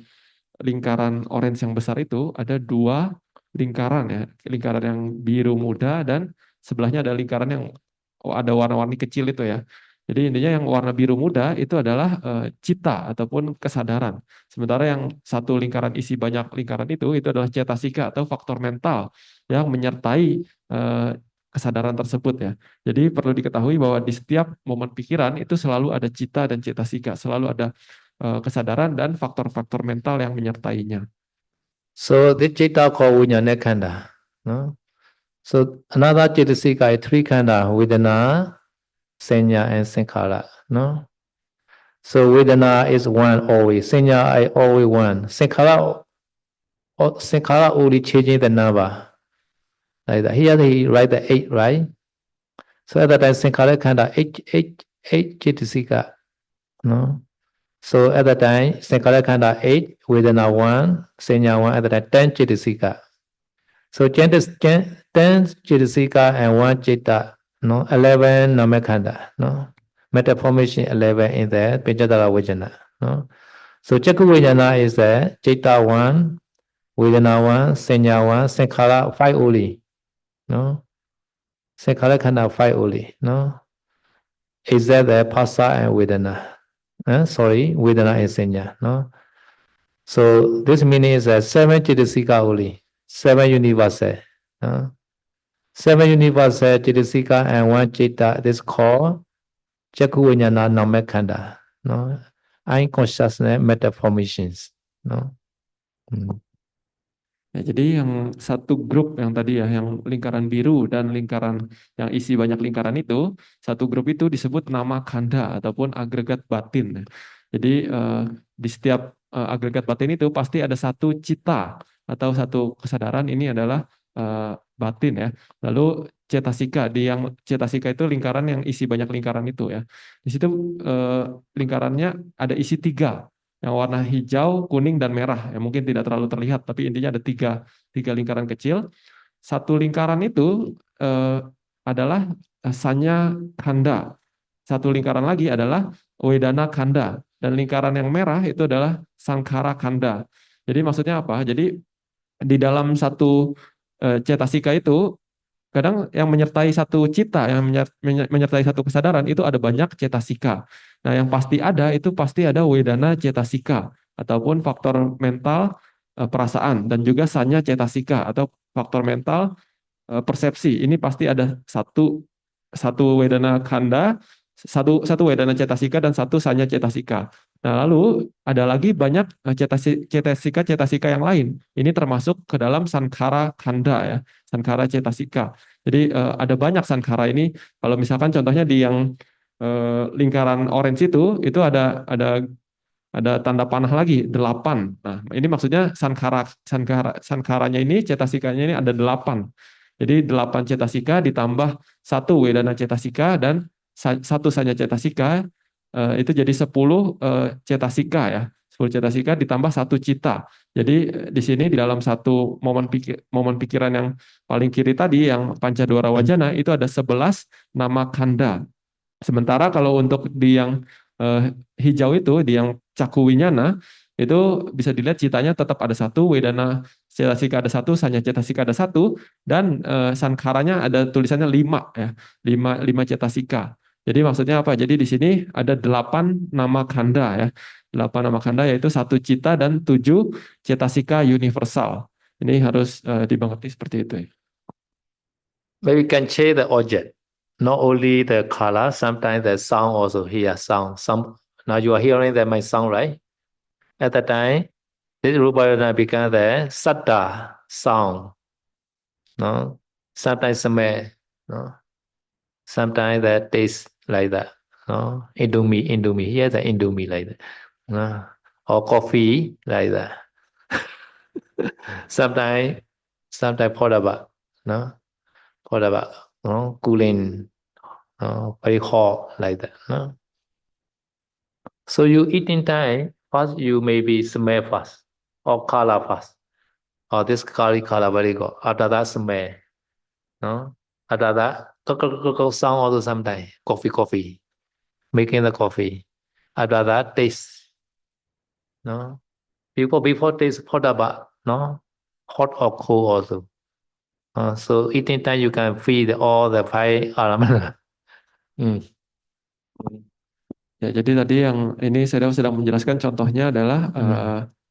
lingkaran orange yang besar itu ada dua lingkaran ya, lingkaran yang biru muda dan sebelahnya ada lingkaran yang ada warna-warni kecil itu ya. Jadi intinya yang warna biru muda itu adalah cita ataupun kesadaran. Sementara yang satu lingkaran isi banyak lingkaran itu adalah cetasika atau faktor mental yang menyertai kesadaran tersebut ya. Jadi perlu diketahui bahwa di setiap momen pikiran itu selalu ada cita dan cetasika, selalu ada kesadaran dan faktor-faktor mental yang menyertainya. So the Chitta called Vijnana Khanda. No? So another Chitasika is three khanda, Vedana, Sanya, and Sankhara. No? So Vedana is one always. Sanya is always one. Sankhara only changing the number. Like that. Here he write the 8, right? So at that time Sankhara khanda 8 Chitasika. No? So at that time Sankhara khanda 8, Vedana 1, Sanya 1, at that time 10 Chitasika. So 10 Chitasika and 1 Chitta, no, 11 Namakhanda, no, meta formation 11 in the Pinjatara Vijnana, no. So Chakku Vijnana is the Chitta 1, Vedana 1, Sanya 1, Sankhara 5 only, no, Sankhara Khanda 5 only, no. Is that the Phassa and Vedana? Sorry, Vedana and Sanya, no. So this meaning is that 7 Chitasika only, 7 universal. 7 universal Chitasika and 1 Chitta, this called Chakku Vijnana Namakhanda. No? Eye consciousness meta formations. No? Ya, jadi yang satu grup yang tadi ya, yang lingkaran biru dan lingkaran yang isi banyak lingkaran itu, satu grup itu disebut nama khanda ataupun agregat batin. Jadi di setiap agregat batin itu pasti ada satu cita atau satu kesadaran, ini adalah batin ya. Lalu cetasika, yang cetasika itu lingkaran yang isi banyak lingkaran itu ya. Di situ lingkarannya ada isi 3. Yang warna hijau, kuning, dan merah. Ya, mungkin tidak terlalu terlihat, tapi intinya ada tiga lingkaran kecil. Satu lingkaran itu adalah sanya khanda. Satu lingkaran lagi adalah wedana khanda. Dan lingkaran yang merah itu adalah sankhara khanda. Jadi maksudnya apa? Jadi di dalam satu cetasika itu, kadang yang menyertai satu cita, yang menyertai satu kesadaran itu ada banyak cetasika. Nah, yang pasti ada itu pasti ada wedana cetasika ataupun faktor mental perasaan dan juga sanya cetasika atau faktor mental persepsi. Ini pasti ada satu wedana khanda, satu wedana cetasika dan satu sanya cetasika. Nah, lalu ada lagi banyak cetasika yang lain. Ini termasuk ke dalam sankhara khanda ya, sankhara cetasika. Jadi ada banyak sankhara ini. Kalau misalkan contohnya di yang lingkaran orange itu ada tanda panah lagi 8. Nah, ini maksudnya sankharanya ini, cetasikanya ini ada 8. Jadi 8 cetasika ditambah 1 wedana cetasika dan 1 sanya cetasika, itu jadi 10 cetasika ya. 10 cetasika ditambah 1 cita. Jadi di sini di dalam satu momen pikiran yang paling kiri tadi yang Pancadwara Wajana itu ada 11 nama khanda. Sementara kalau untuk di yang hijau itu, di yang Caku Winyana, itu bisa dilihat citanya tetap ada 1, wedana cetasika ada 1, sanya cetasika ada 1, dan sankharanya ada tulisannya 5 ya, 5 cetasika. Jadi maksudnya apa? Jadi di sini ada 8 nama khanda ya. 8 nama khanda yaitu 1 cita dan 7 cetasika universal. Ini harus dimengerti seperti itu ya. Maybe we can change the object. not only the color, sometimes the sound also hear sound. Some now you are hearing that my sound, right? At that time, this Rupa Vedana become the Satta sound. No, sometimes smell. No, sometimes the taste like that. No, Indomie. Here's the Indomie like that. No, or coffee like that. Sometimes, sometimes Podaba. No, Podaba. No, cooling. No, very hot like that. No. So you eat in time, first you maybe smell first or color first. Or this color very good. After that smell. No? After that, sound also sometimes. Coffee. Making the coffee. After that, taste. No? Before taste hot about, no? Hot or cold also. So eating time you can feel all the five elements. Hmm. Ya, jadi tadi yang ini saya sedang menjelaskan contohnya adalah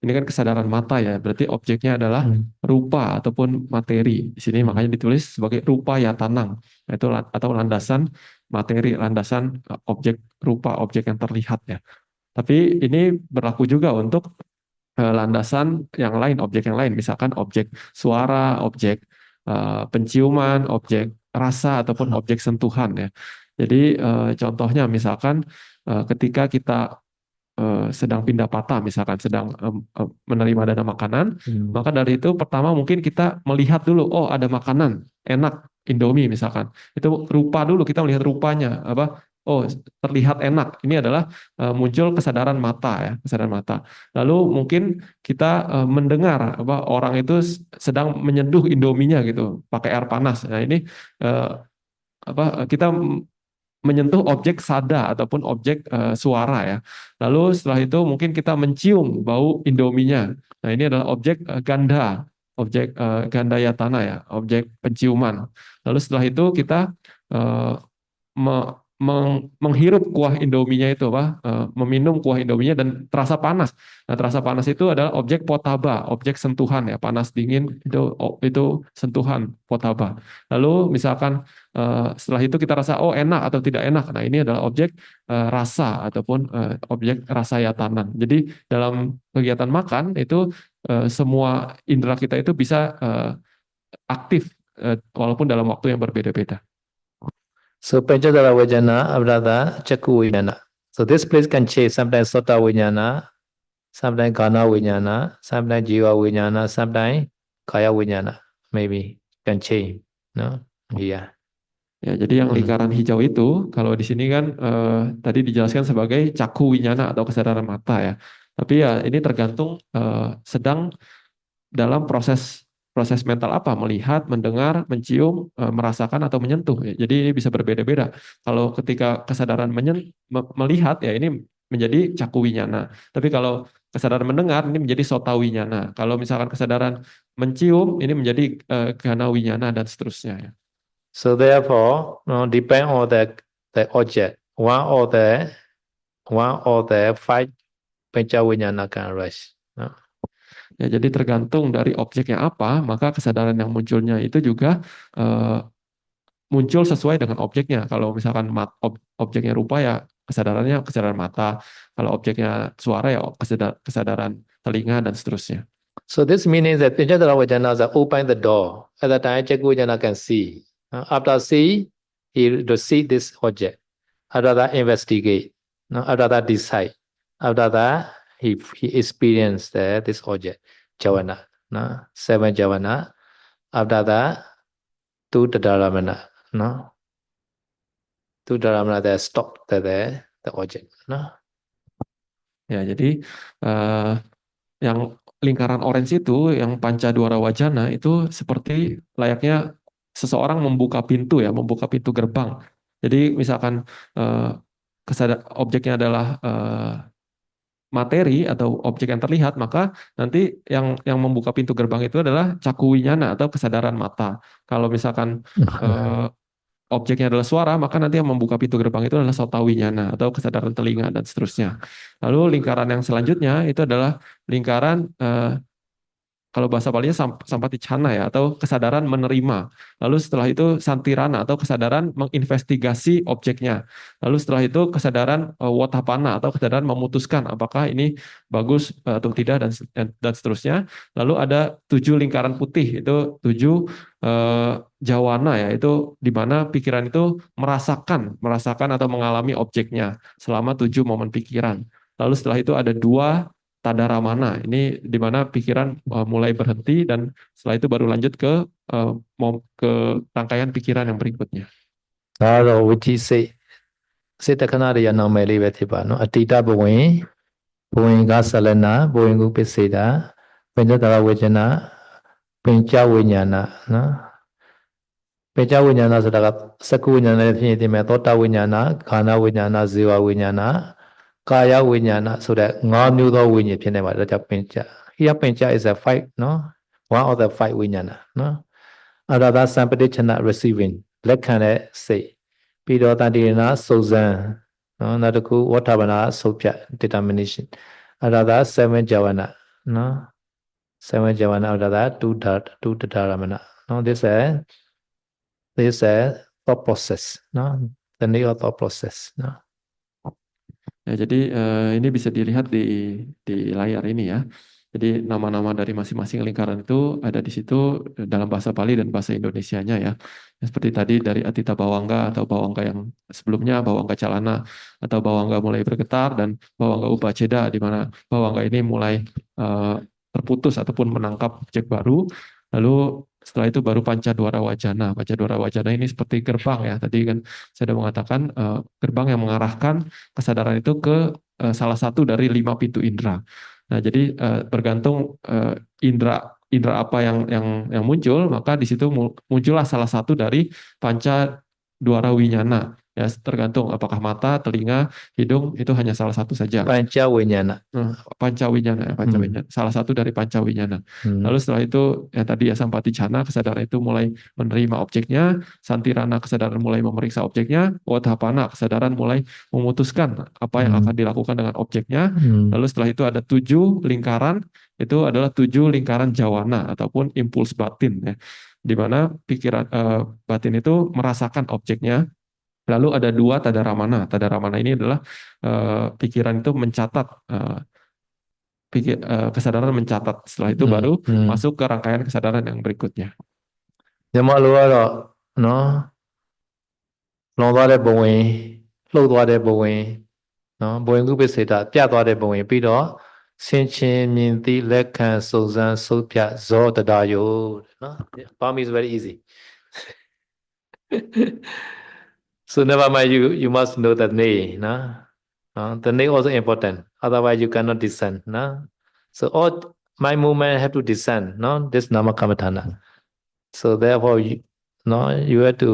ini kan kesadaran mata ya, berarti objeknya adalah rupa ataupun materi. Di sini makanya ditulis sebagai rupa ya tanang, itu atau landasan materi, landasan objek rupa, objek yang terlihat ya. Tapi ini berlaku juga untuk landasan yang lain, objek yang lain, misalkan objek suara, objek penciuman, objek rasa ataupun objek sentuhan ya. Jadi contohnya misalkan ketika kita sedang pindah patah, misalkan sedang menerima dana makanan, maka dari itu pertama mungkin kita melihat dulu, oh ada makanan enak, Indomie misalkan, itu rupa dulu kita melihat rupanya, apa? Oh terlihat enak. Ini adalah muncul kesadaran mata ya, kesadaran mata. Lalu mungkin kita mendengar apa orang itu sedang menyeduh Indominya gitu, pakai air panas. Nah ini eh, apa kita menyentuh objek sada ataupun objek suara ya. Lalu setelah itu mungkin kita mencium bau Indominya. Nah ini adalah objek ganda, objek ganda yatana ya, objek penciuman. Lalu setelah itu kita eh, menghirup kuah Indominya itu apa, meminum kuah Indominya dan terasa panas. Nah terasa panas itu adalah objek potaba, objek sentuhan ya, panas dingin itu sentuhan potaba. Lalu misalkan setelah itu kita rasa oh enak atau tidak enak. Nah ini adalah objek rasa ataupun objek rasa yatanan. Jadi dalam kegiatan makan itu semua indera kita itu bisa aktif walaupun dalam waktu yang berbeda-beda. So Panchadara Vijnana, Avradha, Chakku Vijnana. So this place can change. Sometimes Sota Vijnana, sometimes Gana Vijnana, sometimes Jiva Vijnana, sometimes Kaya Vijnana. Maybe can change. No? Yeah. Ya, jadi yang lingkaran hijau itu, kalau di sini kan tadi dijelaskan sebagai caku winyana atau kesadaran mata ya. Tapi ya ini tergantung sedang dalam proses mental apa, melihat, mendengar, mencium, merasakan atau menyentuh. Ya, jadi ini bisa berbeda-beda. Kalau ketika kesadaran melihat ya ini menjadi caku winyana. Tapi kalau kesadaran mendengar ini menjadi sota winyana. Kalau misalkan kesadaran mencium ini menjadi gana winyana dan seterusnya ya. So therefore, depend on the object. One or the five Pancha Vijnana can arise. No? Ya, jadi tergantung dari objeknya apa, maka kesadaran yang munculnya itu juga muncul sesuai dengan objeknya. Kalau misalkan objeknya rupa ya kesadarannya kesadaran mata. Kalau objeknya suara ya kesadaran telinga dan seterusnya. So this means that Panchadara Vijnana open the door. At that time, Chakku Vijnana can see. After see, he to see this object. After that, investigate. After that, decide. After that, he experienced this object, Javana. Seven Javana. After that, two Dharammana. Two Dharammana, they stop the object. Ya, jadi yang lingkaran orange itu, yang panca dwara wajana itu seperti layaknya seseorang membuka pintu ya, membuka pintu gerbang. Jadi misalkan objeknya adalah materi atau objek yang terlihat, maka nanti yang membuka pintu gerbang itu adalah caku winyana atau kesadaran mata. Kalau misalkan objeknya adalah suara, maka nanti yang membuka pintu gerbang itu adalah sota winyana atau kesadaran telinga dan seterusnya. Lalu lingkaran yang selanjutnya itu adalah lingkaran kalau bahasa Palinya sampaticana ya, atau kesadaran menerima. Lalu setelah itu santirana atau kesadaran menginvestigasi objeknya. Lalu setelah itu kesadaran wotapana atau kesadaran memutuskan apakah ini bagus atau tidak, dan seterusnya. Lalu ada 7 lingkaran putih, itu 7 jawana ya, itu di mana pikiran itu merasakan atau mengalami objeknya selama 7 momen pikiran. Lalu setelah itu ada 2 tadaramana. Ini di mana pikiran mulai berhenti, dan setelah itu baru lanjut ke rangkaian pikiran yang berikutnya. ဒါကတော့ဝိจิစိတ်တခဏတွေရနာမည်လေးပဲဖြစ်ပါနော်အတ္တိတဘဝင်ဘဝင်ကဆလနာဘဝင်ကုပစ္စေတာပဉ္စတရဝေကျနာပဉ္ចဝိညာဏနော်ပဉ္ចဝိညာဏဆိုတာကစကုဝိညာဏနဲ့ဖြစ်နေတယ်မဲ့သောတာဝိညာဏခန္ဓာဝိညာဏဇေဝဝိညာဏကာယဝိညာဏဆိုတဲ့၅မျိုးသောဝိညာဉ်ဖြစ်နေပါတယ်ဒါကြောင့်ပဉ္ច Here ပဉ္ច is a five နော် one of the five ဝိညာဏနော်အဲ့ဒါသံပတိချနာ receiving လက်ခံတဲ့စိတ်ပြီးတော့တန်တိရဏစုံစမ်းနော်နောက်တစ်ခုဝဋ္ဌဗနာဆုတ်ဖြတ် determination အဲ့ဒါသာ7 jhavana နော်7 jhavana အဲ့ဒါသာ2 tadaramana နော် this is thought process နော် the need of thought process နော် Ya, jadi ini bisa dilihat di layar ini ya. Jadi nama-nama dari masing-masing lingkaran itu ada di situ dalam bahasa Pali dan bahasa Indonesianya ya. Seperti tadi dari Atita Bawangga atau Bawangga yang sebelumnya, Bawangga Calana atau Bawangga mulai bergetar, dan Bawangga Upaceda di mana Bawangga ini mulai terputus ataupun menangkap objek baru. Lalu setelah itu baru Pancadwara Wajana. Pancadwara Wajana ini seperti gerbang ya. Tadi kan saya sudah mengatakan gerbang yang mengarahkan kesadaran itu ke salah satu dari 5 pintu indera. Nah, jadi bergantung indera apa yang muncul, maka di situ muncullah salah satu dari panca dwara winyana. Ya, tergantung apakah mata, telinga, hidung, itu hanya salah satu saja. Panca winyana. Panca winyana, salah satu dari panca winyana. Lalu setelah itu ya tadi ya sampaticana, kesadaran itu mulai menerima objeknya, santirana kesadaran mulai memeriksa objeknya, wodhapana kesadaran mulai memutuskan apa yang akan dilakukan dengan objeknya. Lalu setelah itu ada 7 lingkaran, itu adalah 7 lingkaran jawana ataupun impuls batin ya, di mana pikiran batin itu merasakan objeknya. Lalu ada 2 tadaramana. Tadaramana ini adalah pikiran itu mencatat, kesadaran mencatat. Setelah itu baru masuk ke rangkaian kesadaran yang berikutnya. ညီမလိုကတော့နော်လွန်သွားတဲ့ဘဝင်လှုပ်သွားတဲ့ဘဝင်နော်ဘဝင်ကုပ္ပစေတာပြတ်သွားတဲ့ဘဝင်ပြီးတော့ဆင်ချင်းမြင်သိလက်ခံစုံစမ်းစုပ်ဖြတ်ဇောတတယုနော် Burmese is very easy so never mind you must know the name the name also important otherwise you cannot discern so all my movement have to discern this nama kamathana so therefore you have to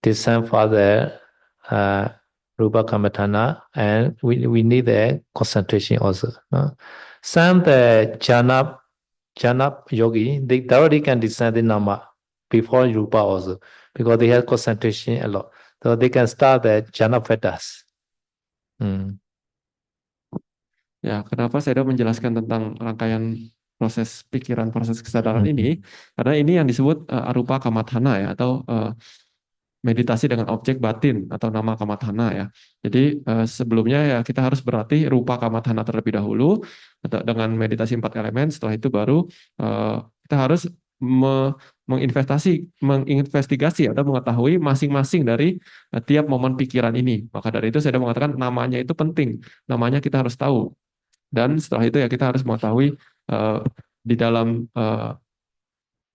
discern further rupa kamathana and we need the concentration also some the jhana yogi they already can discern the nama before rupa also because they have concentration a lot so they can start the jhana factors Ya, kenapa saya menjelaskan tentang rangkaian proses pikiran, proses kesadaran ini? Karena ini yang disebut arupa kamathana ya, atau meditasi dengan objek batin atau nama kamathana ya. Jadi sebelumnya ya kita harus berlatih rupa kamathana terlebih dahulu atau dengan meditasi 4 elemen. Setelah itu baru kita harus menginvestigasi atau mengetahui masing-masing dari tiap momen pikiran ini. Maka dari itu saya sudah mengatakan namanya itu penting. Namanya kita harus tahu. Dan setelah itu ya kita harus mengetahui di dalam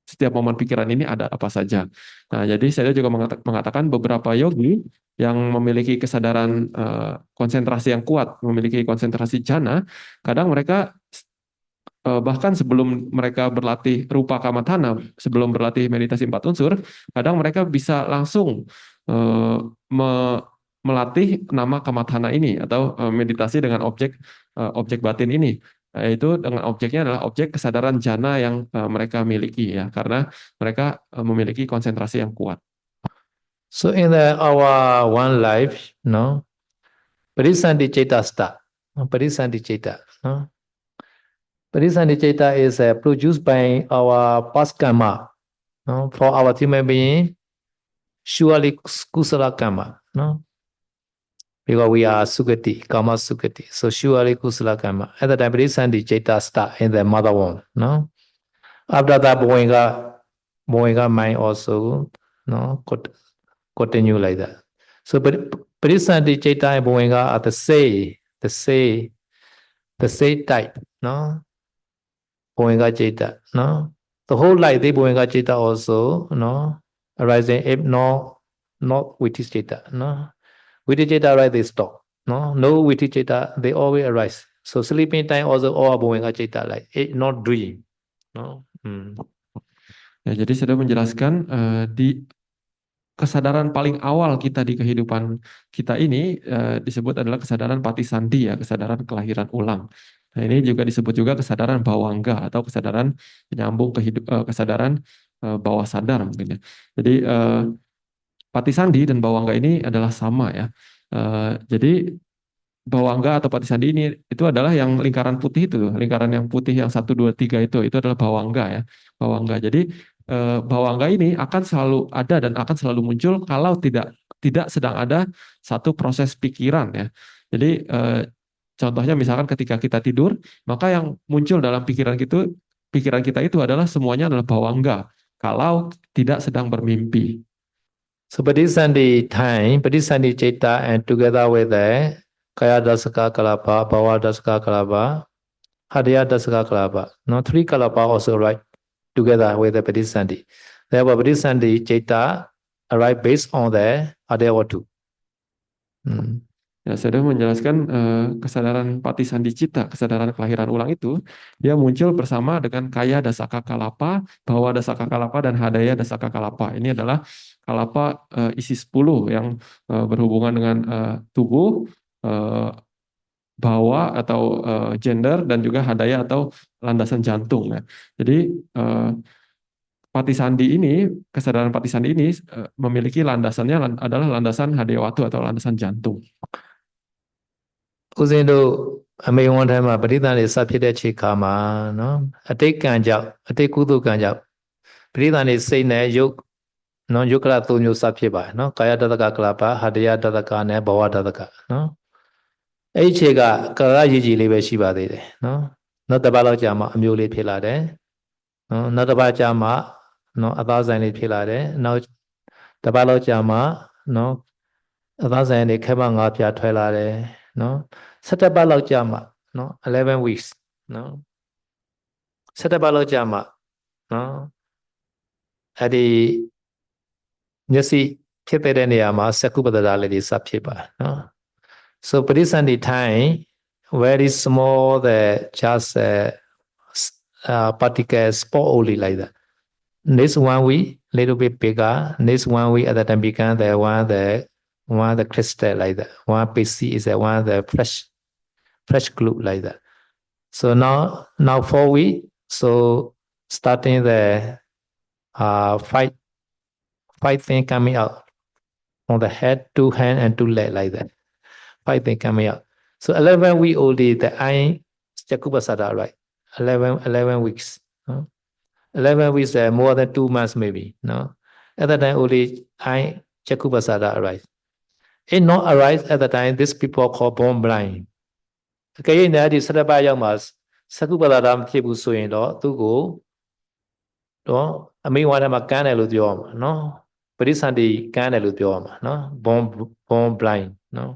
setiap momen pikiran ini ada apa saja. Nah, jadi saya juga mengatakan beberapa yogi yang memiliki kesadaran konsentrasi yang kuat, memiliki konsentrasi jhana, kadang mereka bahkan sebelum mereka berlatih rupa kamathana, sebelum berlatih meditasi 4 unsur, kadang mereka bisa langsung melatih nama kamathana ini atau meditasi dengan objek batin ini, yaitu dengan objeknya adalah objek kesadaran jhana yang mereka miliki ya, karena mereka memiliki konsentrasi yang kuat. So in our one life, Parisandhi Citta start. Parisandhi Citta, Patisandhi Chaita is produced by our past karma. No? For our human being, surely kusala karma. No? Because we are Sukati, Kama Sukati. So surely kusala karma. At the time, Patisandhi Chaita start in the mother womb. No? After that, Bhoenga mind also continue like that. So Patisandhi Chaita and Bhoenga are the same type. No? Bhoenga Chaita. No? The whole life, the Bhoenga Chaita also, arising, if not Viti Chaita. No? Viti Chaita arise, they stop. No Viti Chaita, they always arise. So sleeping time also all Bhoenga Chaita, like it not dream. No? Ya, jadi sudah menjelaskan di kesadaran paling awal kita di kehidupan kita ini disebut adalah kesadaran patisandhi ya, kesadaran kelahiran ulang. Nah, ini juga disebut juga kesadaran bawangga atau kesadaran penyambung kesadaran bawah sadar mungkin ya. Jadi patisandhi dan bawangga ini adalah sama ya. Jadi bawangga atau patisandhi ini itu adalah yang lingkaran putih itu, lingkaran yang putih yang 1, 2, 3 itu adalah bawangga ya, bawangga. Jadi bawangga ini akan selalu ada dan akan selalu muncul kalau tidak sedang ada satu proses pikiran ya. Jadi contohnya misalkan ketika kita tidur, maka yang muncul dalam pikiran kita itu adalah semuanya adalah bawangga kalau tidak sedang bermimpi. So Patisandhi time, Patisandhi Chaita, and together with the Kaya Dasaka Kalapa, Bhava Dasaka Kalapa, Hadaya Dasaka Kalapa. No, 3 Kalapa also right together with the Patisandhi. Therefore, Patisandhi Chaita arrive based on the Adayawatu. Ya, saya sudah menjelaskan kesadaran patisandhi citta, kesadaran kelahiran ulang itu, dia muncul bersama dengan kaya dasaka kalapa, bhawa dasaka kalapa, dan hadaya dasaka kalapa. Ini adalah kalapa isi 10 yang berhubungan dengan tubuh, bhawa atau gender, dan juga hadaya atau landasan jantung. Ya. Jadi patisandhi ini, kesadaran patisandhi ini memiliki landasannya adalah landasan hadayawatu atau landasan jantung. ဦးဇင်းတို့အမေဝန်ထမ်းမှာပဋိသန္ဓေစဖြစ်တဲ့ချိန်ခါမှာနော်အတိတ်ကံကြောင့်အတိတ်ကုသိုလ်ကံကြောင့်ပဋိသန္ဓေစိတ်နဲ့ယုတ်နော်ယုတ်ကလသုံးမျိုးစဖြစ်ပါတယ်နော်ကာယတတကကလပဟာတယတတကနဲ့ဘဝတတကနော်အဲ့ဒီချိန်ကကာရရည်ကြည်လေးပဲရှိပါသေးတယ်နော်နောက်တစ်ပတ်လောက်ကြာမှအမျိုးလေးဖြစ်လာတယ်နော်နောက်တစ်ပတ်ကြာမှနော်အသားဆိုင်လေးဖြစ်လာတယ်နောက်တစ်ပတ်လောက်ကြာမှနော်အသားဆိုင်လေးခဲမငါးပြားထွက်လာတယ်နော်17ပတ်လောက်ကြာမှနော်11 weeks နော်17ပတ်လောက်ကြာမှနော်အဲ့ဒီမျက်စိဖြစ်တဲ့နေရာမှာစကုပ္ပတ္တရာလေးတွေစဖြစ်ပါနော် so Patisandhi time very small the just particle spot only like that next 1 week little bit bigger next 1 week at the time become the crystal like that. One PC is the fresh glue like that. So now 4 weeks. So starting the five thing coming out on the head, 2 hand and 2 leg like that. 5 thing coming out. So 11 week only the eye Chakupasada, right? 11 weeks. 11 weeks more than 2 months maybe. No, at that time only eye Chakupasada arrives. It not arise at the time this people call born blind. အကယ်၍နဲ့ဒီ17ပါးရောက်မှာစကုပ္ပတ္တရာမဖြစ်ဘူးဆိုရင်တော့သူကိုတော့အမိဝါဒမှာကန်းတယ်လို့ပြောရမှာနော်ပရိသန္တိကန်းတယ်လို့ပြောရမှာနော် born blind နော်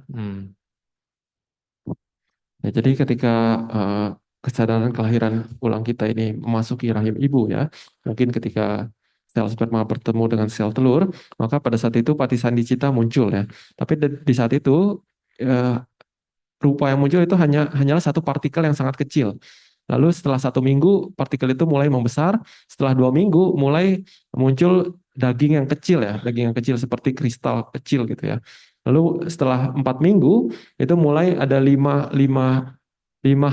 Ya, jadi ketika kesadaran kelahiran ulang kita ini memasuki rahim ibu ya, mungkin ketika sel sperma bertemu dengan sel telur, maka pada saat itu patisandhi citta muncul ya. Tapi di saat itu rupa yang muncul itu hanyalah satu partikel yang sangat kecil. Lalu setelah 1 minggu partikel itu mulai membesar, setelah 2 minggu mulai muncul daging yang kecil ya, daging yang kecil seperti kristal kecil gitu ya. Lalu setelah 4 minggu itu mulai ada 5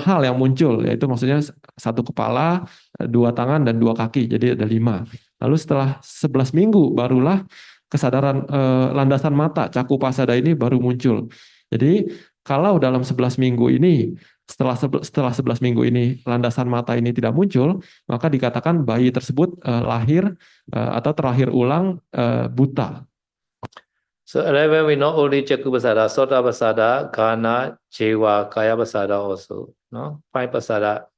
hal yang muncul, yaitu maksudnya 1 kepala, 2 tangan, dan 2 kaki, jadi ada 5. Lalu setelah 11 minggu barulah kesadaran landasan mata, cakupasada ini baru muncul. Jadi kalau dalam 11 minggu ini, setelah 11 minggu ini landasan mata ini tidak muncul, maka dikatakan bayi tersebut lahir atau terlahir ulang buta. So 11 we not only Chakku Pasada, Sota Pasada, Ghana, Jewa, Kaya Pasada also. No? 5 Pasada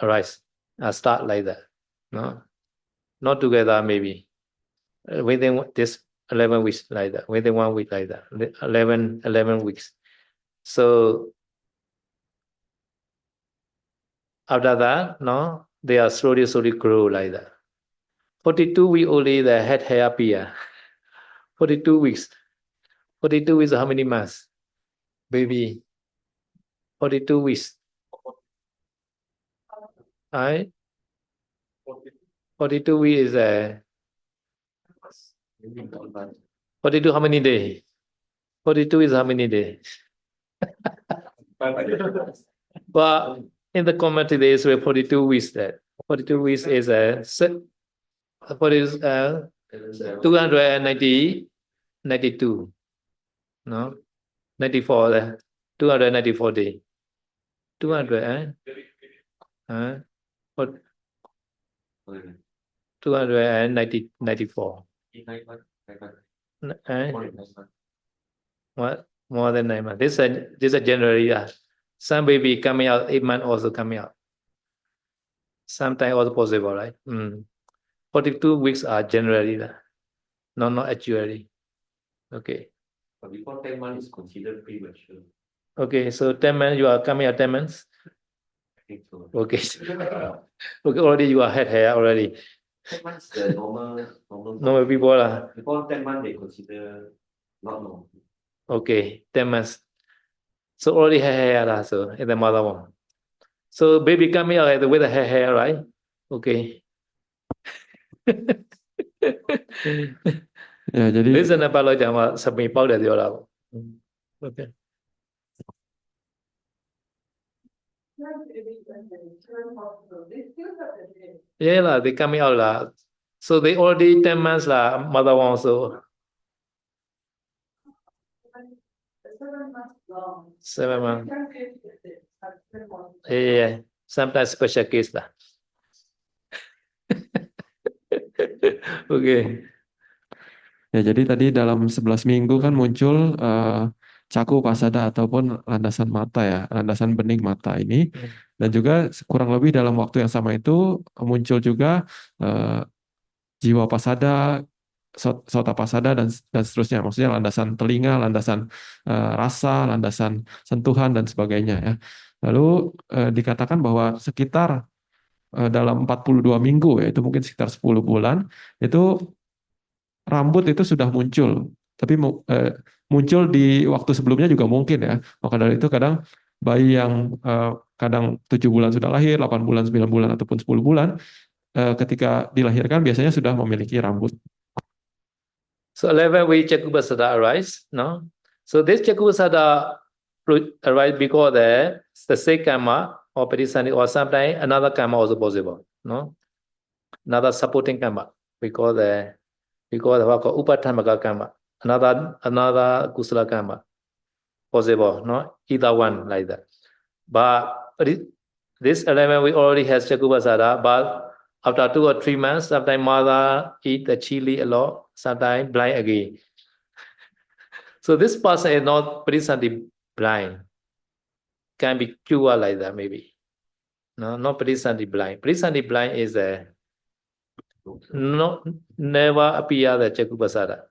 arise, start like that. No? Not together maybe. Within this 11 weeks like that, within 1 week like that, 11 weeks. So after that, no, they are slowly grow like that. 42 weeks only the head hair appear. 42 weeks. 42 weeks how many months? Baby. 42 weeks. Right? 42 weeks is 42 how many days? 42 is how many days? But in the commentary there is 42 weeks that 42 weeks is what is 290 92 no 94 294 days 200 what 290 94 what more than 9 months. This is a January. Some baby coming out 8 months also coming out. Sometimes also possible, right? 42 weeks are generally, not actually. Okay. But before 10 months is considered premature. Okay, so 10 months you are coming out 10 months. I think so. Okay. Okay, already you are head hair already. 10 months the Normal people lah. Before 10 months they consider not normal. Okay, 10 months. So already hair lah, so in the mother one. So baby coming out with the hair, right? Okay. Ya, jadi Listen apa lo jangan semi pau dari orang. Okay. Yeah lah, they coming out lah. So they already 10 months lah, mother one also. 7 months. Yeah, sometimes special case lah. Okay. ya, jadi tadi dalam 11 minggu kan muncul caku pasada ataupun landasan mata ya, landasan bening mata ini. Dan juga kurang lebih dalam waktu yang sama itu muncul juga jiwa pasada, sota pasada dan seterusnya. Maksudnya landasan telinga, landasan rasa, landasan sentuhan dan sebagainya ya. Lalu dikatakan bahwa sekitar dalam 42 minggu, yaitu mungkin sekitar 10 bulan, itu rambut itu sudah muncul. Tapi muncul di waktu sebelumnya juga mungkin ya. Maka dari itu kadang bayi yang kadang 7 bulan sudah lahir, 8 bulan, 9 bulan, ataupun 10 bulan, ketika dilahirkan biasanya sudah memiliki rambut. So 11 week Chakubasada arise, no? So this Chakubasada arise because the same karma or Patisani or sometimes another karma also possible, no? Another supporting karma because what called Upathamaka karma, another Kusala karma possible, no? Either one like that. But this 11 we already has Chakubasada, but after 2 or 3 months, sometimes mother eat the chili a lot, sometimes blind again. So this person is not presently blind. Can be cured like that maybe. No, not presently blind. Presently blind is never appear the Chakubasada.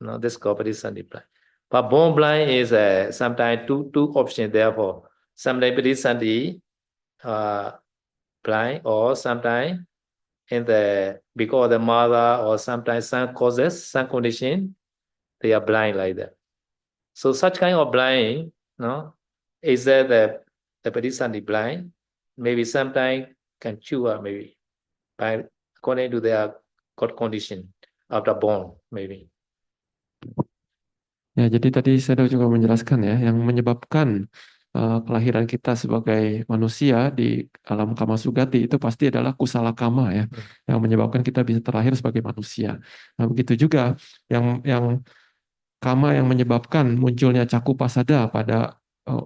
No, this called presently blind. But born blind is sometimes two options. Therefore, sometimes presently blind, or sometimes because the mother or sometimes some causes, some condition, they are blind like that. So such kind of blind, no, is that the person is blind? Maybe sometimes can cure maybe by according to their condition after born maybe. Ya, jadi tadi saya juga menjelaskan ya, yang menyebabkan kelahiran kita sebagai manusia di alam kama sugati itu pasti adalah kusala kama ya, yang menyebabkan kita bisa terlahir sebagai manusia. Nah, begitu juga yang kama yang menyebabkan munculnya Cakupasada pada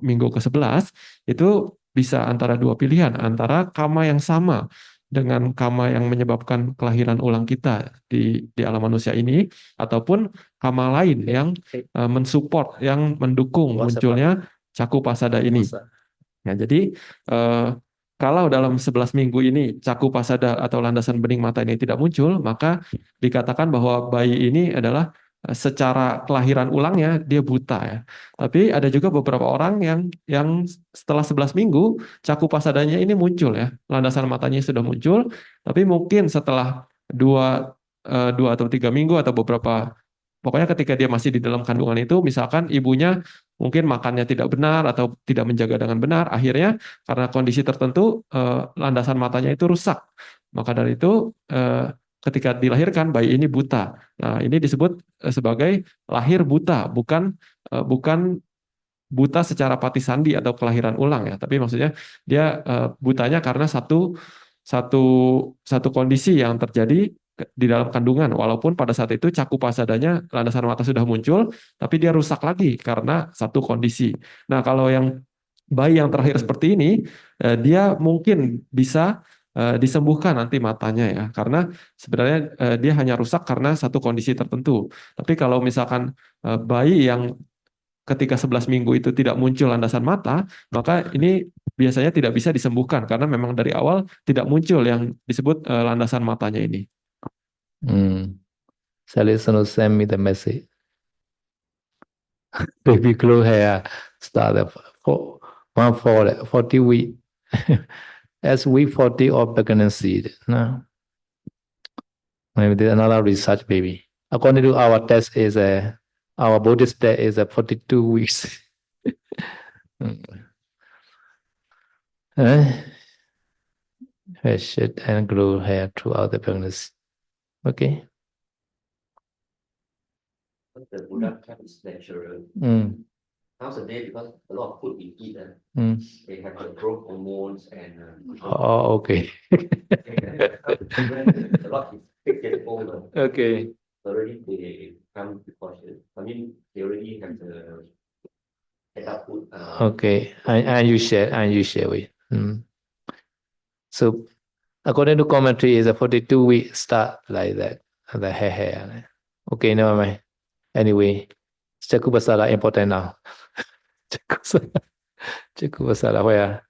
minggu ke-11 itu bisa antara dua pilihan, antara kama yang sama dengan kama yang menyebabkan kelahiran ulang kita di alam manusia ini, ataupun kama lain yang mensupport, yang mendukung munculnya Cakupasada ini. Ya, jadi kalau dalam 11 minggu ini Cakupasada atau landasan bening mata ini tidak muncul, maka dikatakan bahwa bayi ini adalah secara kelahiran ulangnya dia buta ya. Tapi ada juga beberapa orang yang setelah 11 minggu Cakupasadanya ini muncul ya. Landasan matanya sudah muncul, tapi mungkin setelah dua atau 3 minggu atau beberapa, pokoknya ketika dia masih di dalam kandungan itu, misalkan ibunya mungkin makannya tidak benar atau tidak menjaga dengan benar, akhirnya karena kondisi tertentu landasan matanya itu rusak. Maka dari itu ketika dilahirkan bayi ini buta. Nah, ini disebut sebagai lahir buta, bukan buta secara pati sandi atau kelahiran ulang ya, tapi maksudnya dia butanya karena satu satu satu kondisi yang terjadi di dalam kandungan, walaupun pada saat itu Cakupasadanya landasan mata sudah muncul, tapi dia rusak lagi karena satu kondisi. Nah, kalau yang bayi yang terakhir seperti ini, dia mungkin bisa disembuhkan nanti matanya ya, karena sebenarnya dia hanya rusak karena satu kondisi tertentu. Tapi kalau misalkan bayi yang ketika 11 minggu itu tidak muncul landasan mata, maka ini biasanya tidak bisa disembuhkan karena memang dari awal tidak muncul yang disebut landasan matanya ini. Salison send me the message. Baby glow hair started for 40 week. As week 40 of pregnancy. No. Maybe there's another research, baby. According to our test is our Buddhist test is 42 weeks. Hair shed and grow hair throughout the pregnancy. Okay. The Buddha time is natural. Nowadays, because a lot of food we eat, they have the growth hormones and okay. a lot is 6 years old. Okay. Already they come precaution. I mean, they already have the head food. Okay, and you share with. So, according to commentary, is a 42 week start like that. The hair. Okay, never mind. Anyway, Cakupasada important now. Cakupasada where?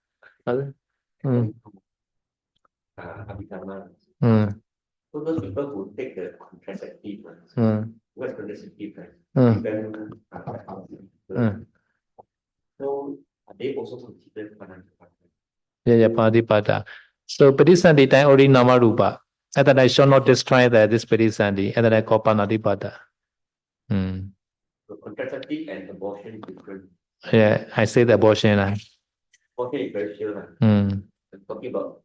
Abhidhamma. So those people who take the contraceptive, what's contraceptive? So are they also considered Panatipata? Yeah, Panatipata. So Padisandi time already Namarupa. At that I shall not destroy this Padisandi. At that I call Panatipata. So contraceptive and abortion is different. Yeah, I say the abortion. Abortion is very sure. I'm talking about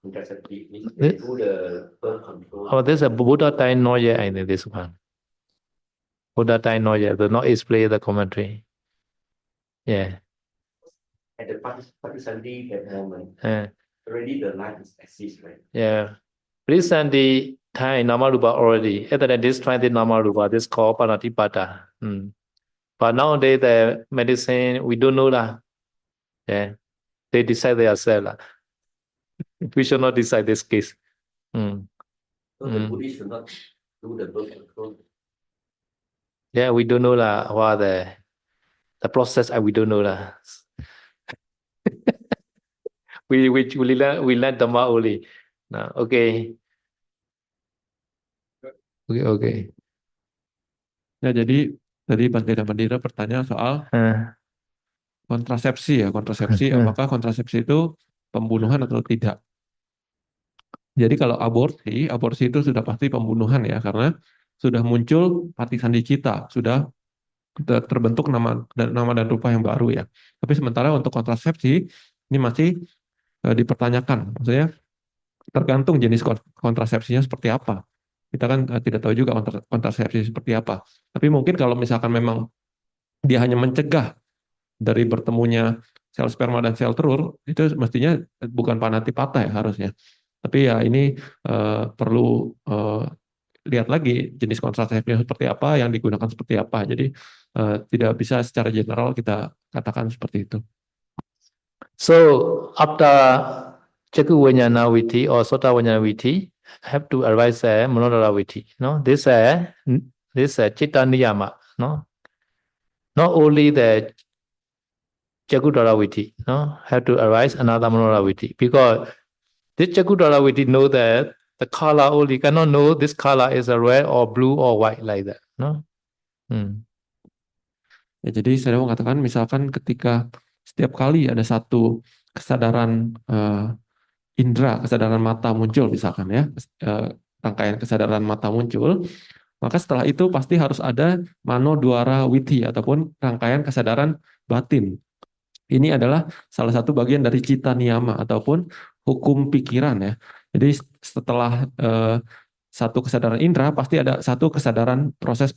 contraceptive means they do the birth control. Oh, there's a Buddha time not yet. I think this one. Buddha time not yet. Do not explain the commentary. Yeah. At the Patisandi that moment, already the life is exists, right? Yeah. Recently, time Namarupa already. At that this time the Namarupa, this called Panatipata. But nowadays the medicine we don't know that. Yeah. They decide themselves. We should not decide this case. So the Buddhists should not do the birth control. Yeah, we don't know what the process, and we don't know that. we learn Dhamma only. No, okay. Okay. Ya, jadi tadi Bante Mandira bertanya soal kontrasepsi ya, apakah kontrasepsi itu pembunuhan atau tidak? Jadi kalau aborsi itu sudah pasti pembunuhan ya, karena sudah muncul pati sandi cita, sudah terbentuk nama dan rupa yang baru ya. Tapi sementara untuk kontrasepsi ini masih dipertanyakan, maksudnya tergantung jenis kontrasepsinya seperti apa. Kita kan tidak tahu juga kontrasepsi seperti apa. Tapi mungkin kalau misalkan memang dia hanya mencegah dari bertemunya sel sperma dan sel telur, itu mestinya bukan panatipata ya harusnya. Tapi ya ini perlu lihat lagi jenis kontrasepsinya seperti apa, yang digunakan seperti apa. Jadi tidak bisa secara general kita katakan seperti itu. So after Chaku Vijnana Viti or Sota Vijnana Viti, have to arise a Manodara Viti. No, this Chitta Niyama. No, not only the Chakudara Viti. No, have to arise another Manodara Viti because this Chakudara Viti know that the color only cannot know this color is a red or blue or white like that. No. Ya, jadi saya mau mengatakan misalkan ketika setiap kali ada satu kesadaran indera, kesadaran mata muncul misalkan ya, rangkaian kesadaran mata muncul, maka setelah itu pasti harus ada manodwara witi ataupun rangkaian kesadaran batin. Ini adalah salah satu bagian dari cita niyama ataupun hukum pikiran ya. Jadi setelah satu kesadaran indera pasti ada satu kesadaran proses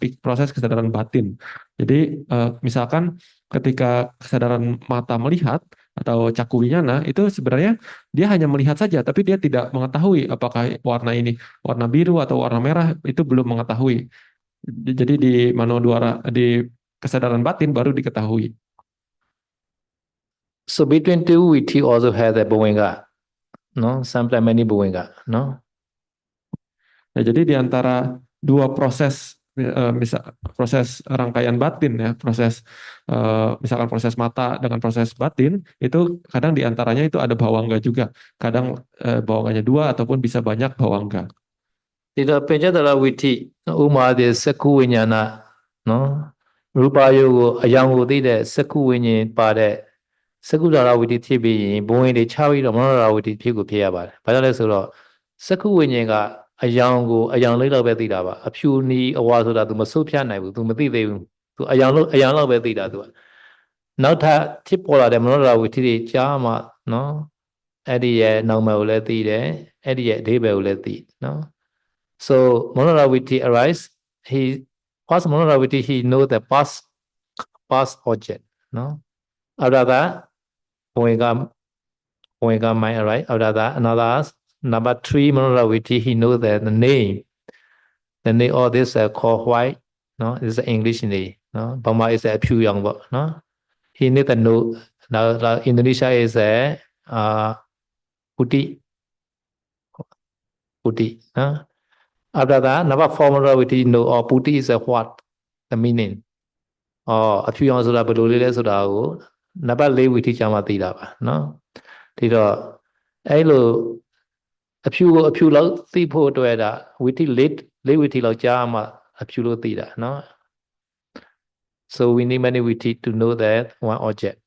kesadaran batin. Jadi misalkan ketika kesadaran mata melihat atau caku winyana itu sebenarnya dia hanya melihat saja, tapi dia tidak mengetahui apakah warna ini warna biru atau warna merah, itu belum mengetahui. Jadi di manodwara, di kesadaran batin baru diketahui. So between two viti also have the bhuvinga, no, sometimes many bhuvinga, no. Nah, jadi di antara dua proses proses rangkaian batin ya, misalkan proses mata dengan proses batin itu kadang di antaranya itu ada bawangga juga. Kadang bawangganya dua ataupun bisa banyak bawangga. Tidak penjara viti, umma de saku vinyana, no, rupa yogo ayango tidak saku vinyin pada sakudara viti tibi bhuin de chawi do manodara viti phiku phiya ba. Padahal so saku vinyin kaအယောင်ကိုအယောင်လေးလောက်ပဲသိတာပါအဖြူနီးအဝါဆိုတာ तू မဆုတ်ဖြတ်နိုင်ဘူး तू မသိသေးဘူး तू အယောင်လောက်ပဲသိတာ तू နောက်ထပ်ဖြစ်ပေါ်လာတဲ့မနောဒရာဝိသီတွေကြားမှာနော်အဲ့ဒီရဲ့နောက်မယ်ကိုလည်းသိတယ်အဲ့ဒီရဲ့အဓိပ္ပာယ်ကိုလည်းသိနော် so Manodara Viti arise he first Manodara Viti he know the past object no after that Bhuvinga mind arise after that another number 3 Manodara Viti he knows that the name of this called white no this is English name no Burma is a pure young no he need to know now Indonesia is a puti no after that number 4 Manodara Viti know or puti is a what the meaning or a pure young ဆိုတာဘယ်လိုလေးလဲဆိုတာကိုနံပါတ်4 Viti ကျမှသိတာပါနော်ဒီတော့အဲ့လိုအဖြူကိုအဖြူလောက်သိဖို့အတွက်ဒါဝီတီလေးဝီတီလောက်ကြားမှအဖြူလို့သိတာနော် so we need many witi to know that one object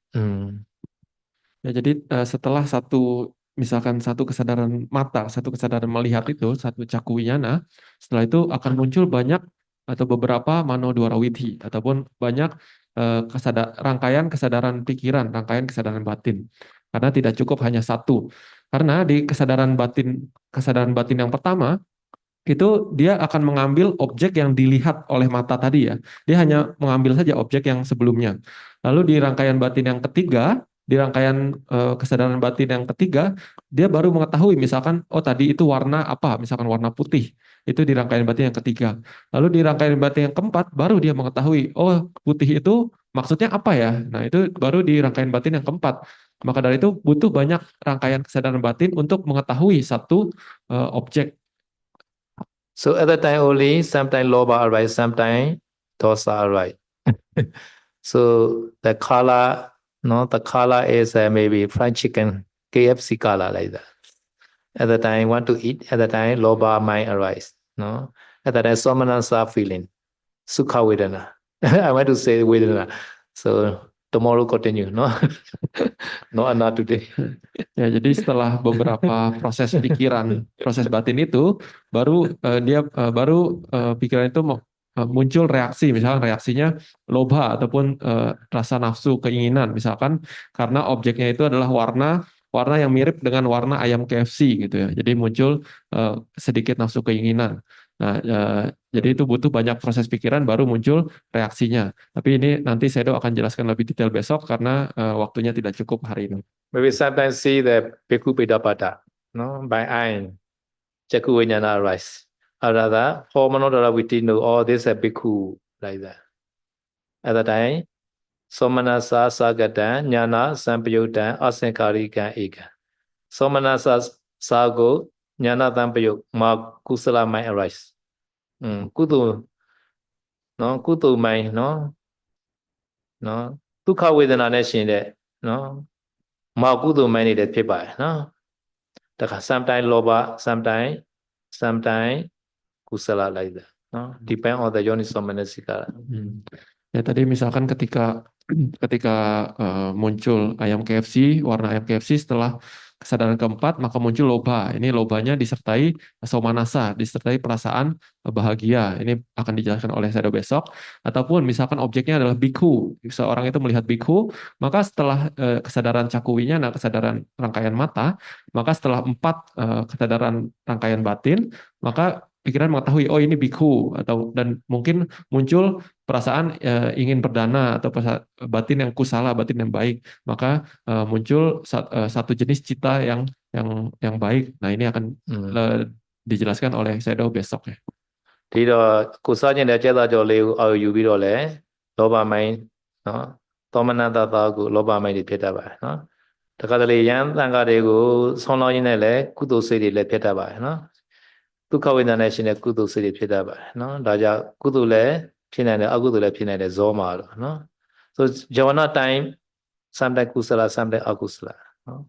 Ya, jadi setelah misalkan satu kesadaran mata, satu kesadaran melihat itu, satu caku winyana, setelah itu akan muncul banyak atau beberapa manodwara witi ataupun banyak rangkaian kesadaran pikiran, rangkaian kesadaran batin. Karena tidak cukup hanya satu. Karena di kesadaran batin yang pertama itu dia akan mengambil objek yang dilihat oleh mata tadi ya. Dia hanya mengambil saja objek yang sebelumnya. Lalu di rangkaian batin yang ketiga, di rangkaian kesadaran batin yang ketiga, dia baru mengetahui misalkan oh tadi itu warna apa, misalkan warna putih. Itu di rangkaian batin yang ketiga. Lalu di rangkaian batin yang keempat baru dia mengetahui oh putih itu maksudnya apa ya. Nah, itu baru di rangkaian batin yang keempat. Maka dari itu butuh banyak rangkaian kesadaran batin untuk mengetahui satu objek. So at that time only sometimes loba arise, sometimes dosa arise. So the color is maybe fried chicken, KFC color like that. At the time want to eat, at the time loba mind arise. No, at the time somanasa feeling, sukha vedana. I want to say vedana. So tomorrow continue, no, no not today. Ya, jadi setelah beberapa proses pikiran, proses batin itu, baru pikiran itu muncul reaksi, misalkan reaksinya lobha ataupun rasa nafsu keinginan, misalkan karena objeknya itu adalah warna yang mirip dengan warna ayam KFC gitu ya. Jadi muncul sedikit nafsu keinginan. Nah, jadi itu butuh banyak proses pikiran baru muncul reaksinya. Tapi ini nanti Sedo akan jelaskan lebih detail besok karena waktunya tidak cukup hari ini. Maybe sometimes see the Bhikkhu Pidapada, no, by eye, Chaku Vijnana arise. Arada, Homanodara Vitino, all this a bhikkhu, like that. At the time, Somanasa Sagata, Jnana, Sampayuta, Asankarika Eka. Somanasa Sago, Jnana Sampayuk, Ma Kusala might arise. Kudu, no, Kudu might, no, Tukha Vedana Nation, no, Ma Kudu might need a paper, no. Sometimes Loba, sometimes Kusala like that. No? Depend on the Yoniso Manasikara. Ya tadi misalkan ketika muncul ayam KFC, warna ayam KFC setelah kesadaran keempat, maka muncul loba. Ini lobanya disertai somanasa, disertai perasaan bahagia. Ini akan dijelaskan oleh Sayadaw besok. Ataupun misalkan objeknya adalah bhikkhu. Seorang itu melihat bhikkhu, maka setelah kesadaran cakuwinya, nah kesadaran rangkaian mata, maka setelah 4 kesadaran rangkaian batin, maka pikiran mengetahui, oh ini bhikkhu, dan mungkin muncul perasaan ingin berdana atau batin yang kusala, batin yang baik, maka muncul satu jenis cita yang baik. Nah ini akan dijelaskan oleh Sayadaw besok ya. Di kusanya dia cerita jauh ayu biru le, loba main, no, tomanata tahu loba main di peta bah, no. Terkadang yang tangga degu sono ini le kudu seri le peta bah, no. Tukha Vedana sini kudu seri peta bah, no. Raja kudu le pina le akudu le pina le zoma, no. So Javana time sometimes kusala, sometimes akusala, no.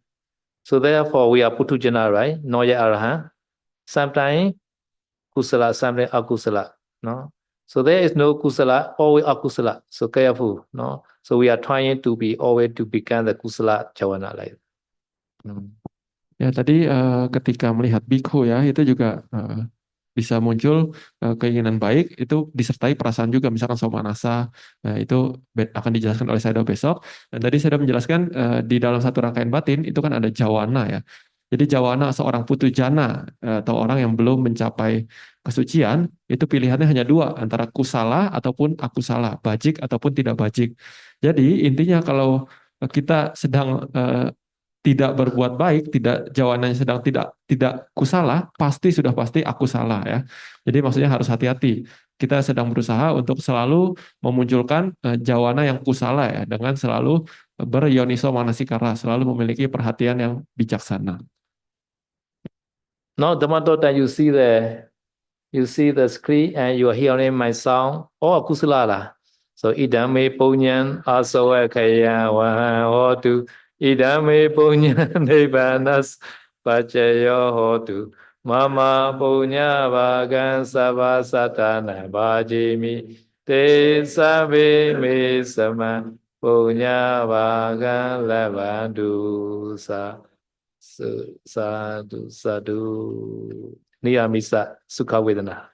So therefore we are putujana, right? No ya arahant. Sometimes kusala, sometimes akusala, no. So there is no kusala, always akusala. So careful, no. So we are trying to be always to become the kusala Javana like. Ya tadi ketika melihat bhikkhu ya itu juga bisa muncul keinginan baik, itu disertai perasaan juga, misalkan somanasa, itu akan dijelaskan oleh Sayadaw besok. Dan tadi saya sudah menjelaskan di dalam satu rangkaian batin itu kan ada jawana ya. Jadi jawana seorang putujana atau orang yang belum mencapai kesucian, itu pilihannya hanya 2, antara kusala ataupun akusala, bajik ataupun tidak bajik. Jadi intinya kalau kita sedang tidak berbuat baik, tidak jawananya sedang tidak kusala, sudah pasti aku salah ya. Jadi maksudnya harus hati-hati. Kita sedang berusaha untuk selalu memunculkan jawana yang kusala ya, dengan selalu beryoniso manasikara, selalu memiliki perhatian yang bijaksana. Now Dhammatotta you see the screen and you are hearing my sound. Oh kusala lah. So idame punyan asawa kaya wahan hotu. Idame punya nibanas pacayo hotu mama punya bagan sabha satana bajimi te sabe me sama punya bagan labandu sadu niyamisa sukha vedana.